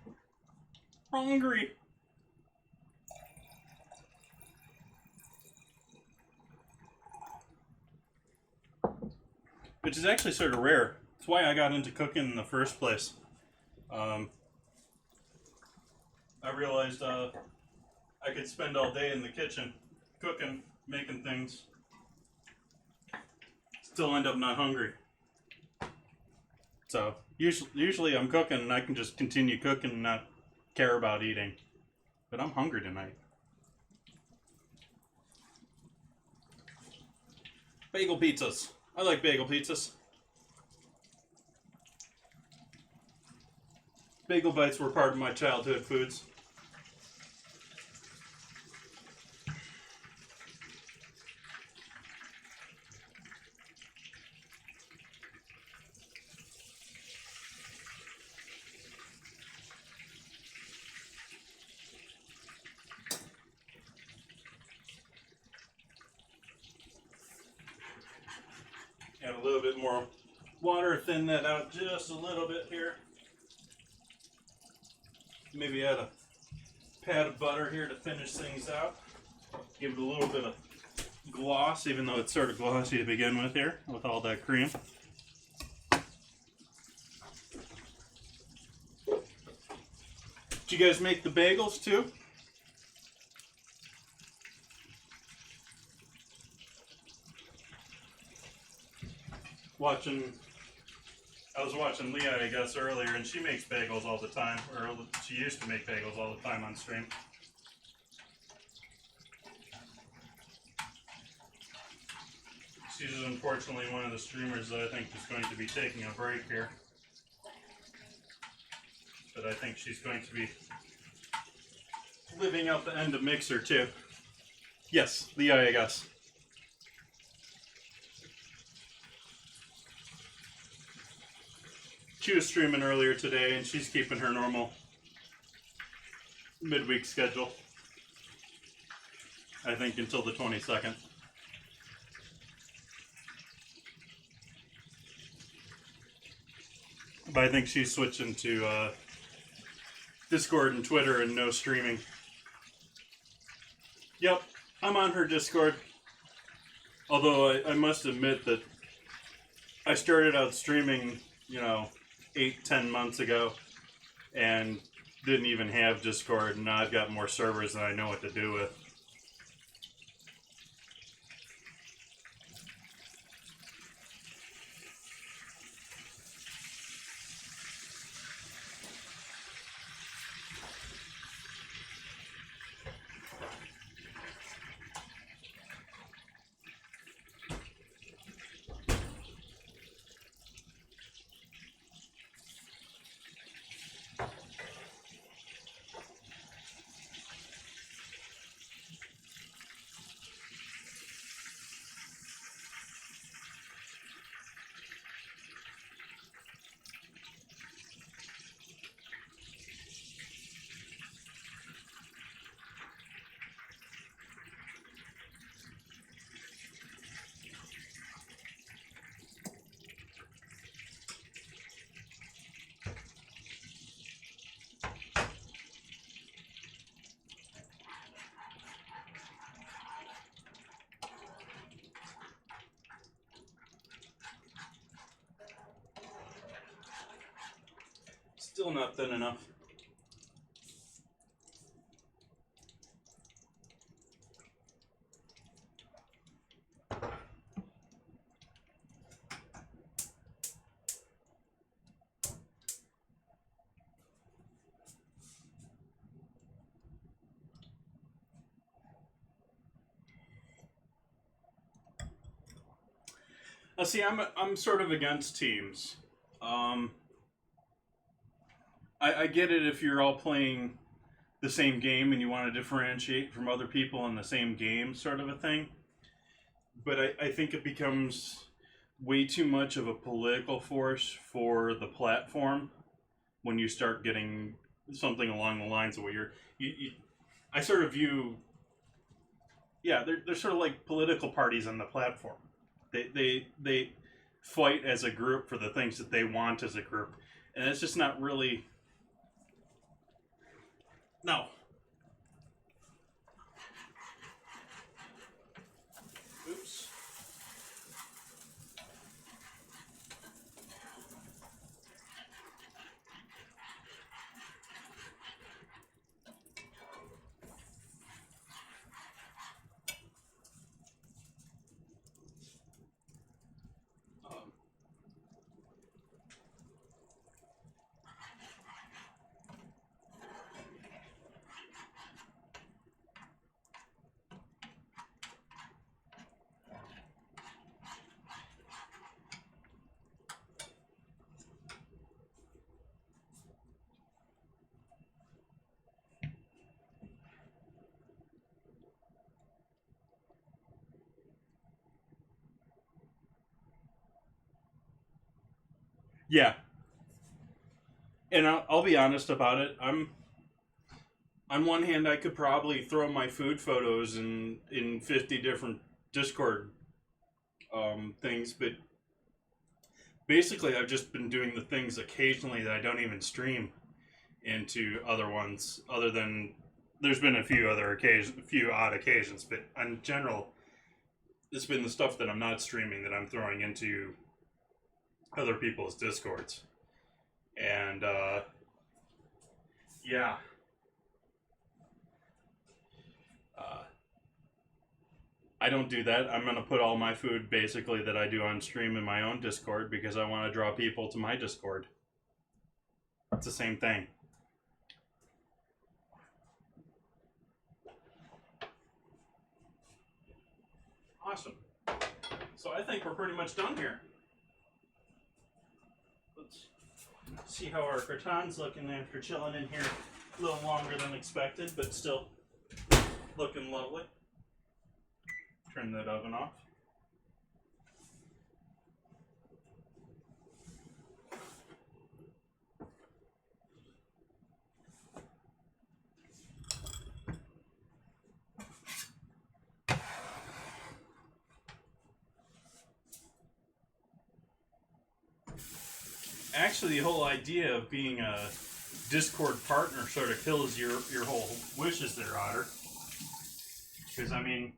Hungry! Which is actually sort of rare. That's why I got into cooking in the first place. I realized I could spend all day in the kitchen cooking, making things, still end up not hungry. So usually I'm cooking and I can just continue cooking and not care about eating. But I'm hungry tonight. Bagel pizzas. I like bagel pizzas. Bagel bites were part of my childhood foods. Add a little bit more water, thin that out just a little bit here. Maybe add a pat of butter here to finish things out. Give it a little bit of gloss, even though it's sort of glossy to begin with here, with all that cream. Did you guys make the bagels too? I was watching Leah, I guess, earlier, and she makes bagels all the time, or she used to make bagels all the time on stream. She's unfortunately one of the streamers that I think is going to be taking a break here. But I think she's going to be living out the end of Mixer too. Yes, Leah, I guess. She was streaming earlier today, and she's keeping her normal midweek schedule. I think until the 22nd. But I think she's switching to Discord and Twitter and no streaming. Yep, I'm on her Discord. Although I must admit that I started out streaming, 8-10 months ago and didn't even have Discord, and now I've got more servers than I know what to do with. Still not thin enough. See, I'm sort of against teams. Um, I get it if you're all playing the same game and you want to differentiate from other people in the same game, sort of a thing. But I think it becomes way too much of a political force for the platform when you start getting something along the lines of what you I sort of view, yeah, they're sort of like political parties on the platform. They fight as a group for the things that they want as a group, and it's just not really. No. Oops. Um, yeah, and I'll be honest about it. On one hand, I could probably throw my food photos in 50 different Discord things, but basically, I've just been doing the things occasionally that I don't even stream into other ones. Other than there's been a few other occasions, a few odd occasions, but in general, it's been the stuff that I'm not streaming that I'm throwing into other people's Discords, and yeah. Uh, I don't do that. I'm going to put all my food basically that I do on stream in my own Discord because I want to draw people to my Discord. It's the same thing. Awesome. So I think we're pretty much done here. Let's see how our gratin's looking after chilling in here a little longer than expected, but still looking lovely. Turn that oven off. Actually, the whole idea of being a Discord partner sort of kills your whole wishes there, Otter. Because I mean,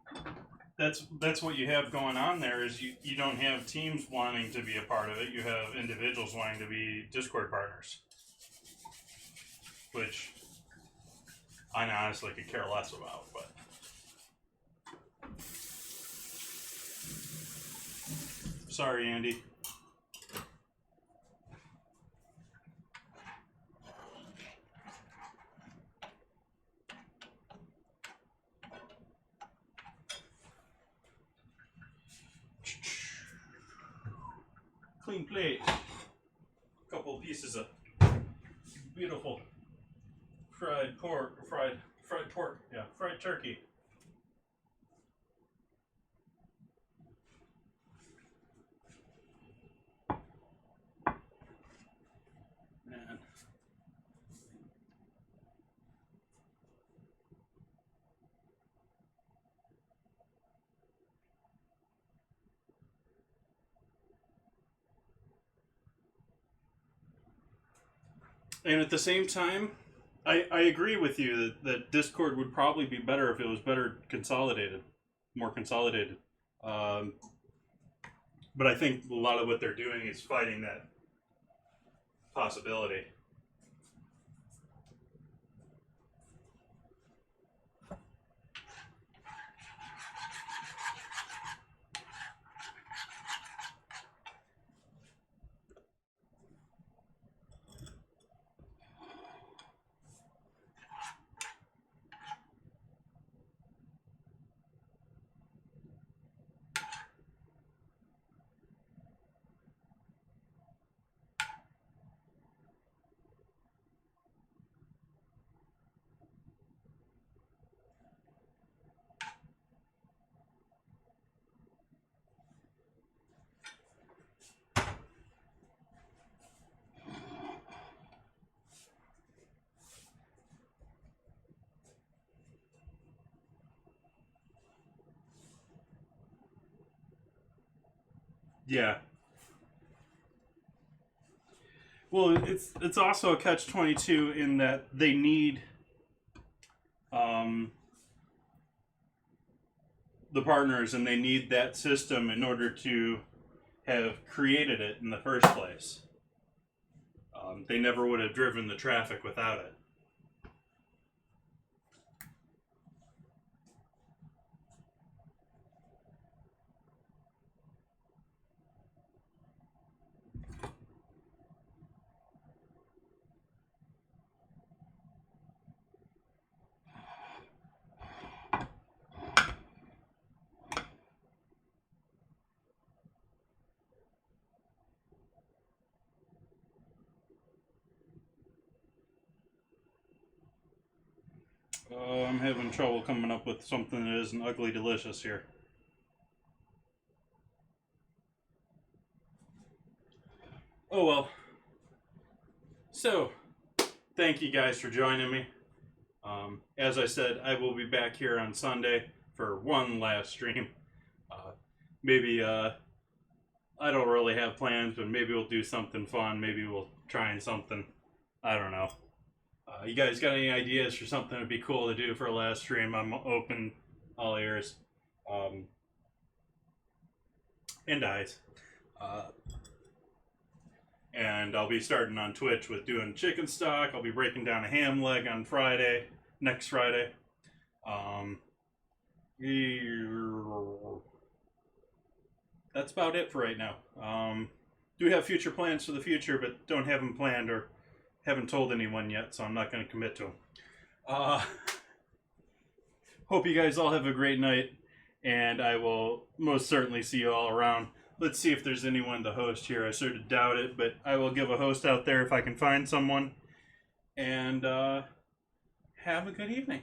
that's what you have going on there is you don't have teams wanting to be a part of it. You have individuals wanting to be Discord partners, which I honestly could care less about. But sorry, Andy. Clean plate. A couple of pieces of beautiful fried turkey. And at the same time, I agree with you that Discord would probably be better if it was better consolidated, more consolidated. Um, but I think a lot of what they're doing is fighting that possibility. Yeah. Well, it's also a catch-22 in that they need the partners, and they need that system in order to have created it in the first place. They never would have driven the traffic without it. I'm having trouble coming up with something that isn't ugly delicious here. Oh well. So, thank you guys for joining me. As I said, I will be back here on Sunday for one last stream. Maybe, I don't really have plans, but maybe we'll do something fun. Maybe we'll try something. I don't know. You guys got any ideas for something that'd be cool to do for a last stream? I'm open, all ears, and eyes. And I'll be starting on Twitch with doing chicken stock. I'll be breaking down a ham leg on Friday, next Friday. That's about it for right now. Do have future plans for the future, but don't have them planned or haven't told anyone yet, so I'm not going to commit to them. Hope you guys all have a great night, and I will most certainly see you all around. Let's see if there's anyone to host here. I sort of doubt it, but I will give a host out there if I can find someone. And have a good evening.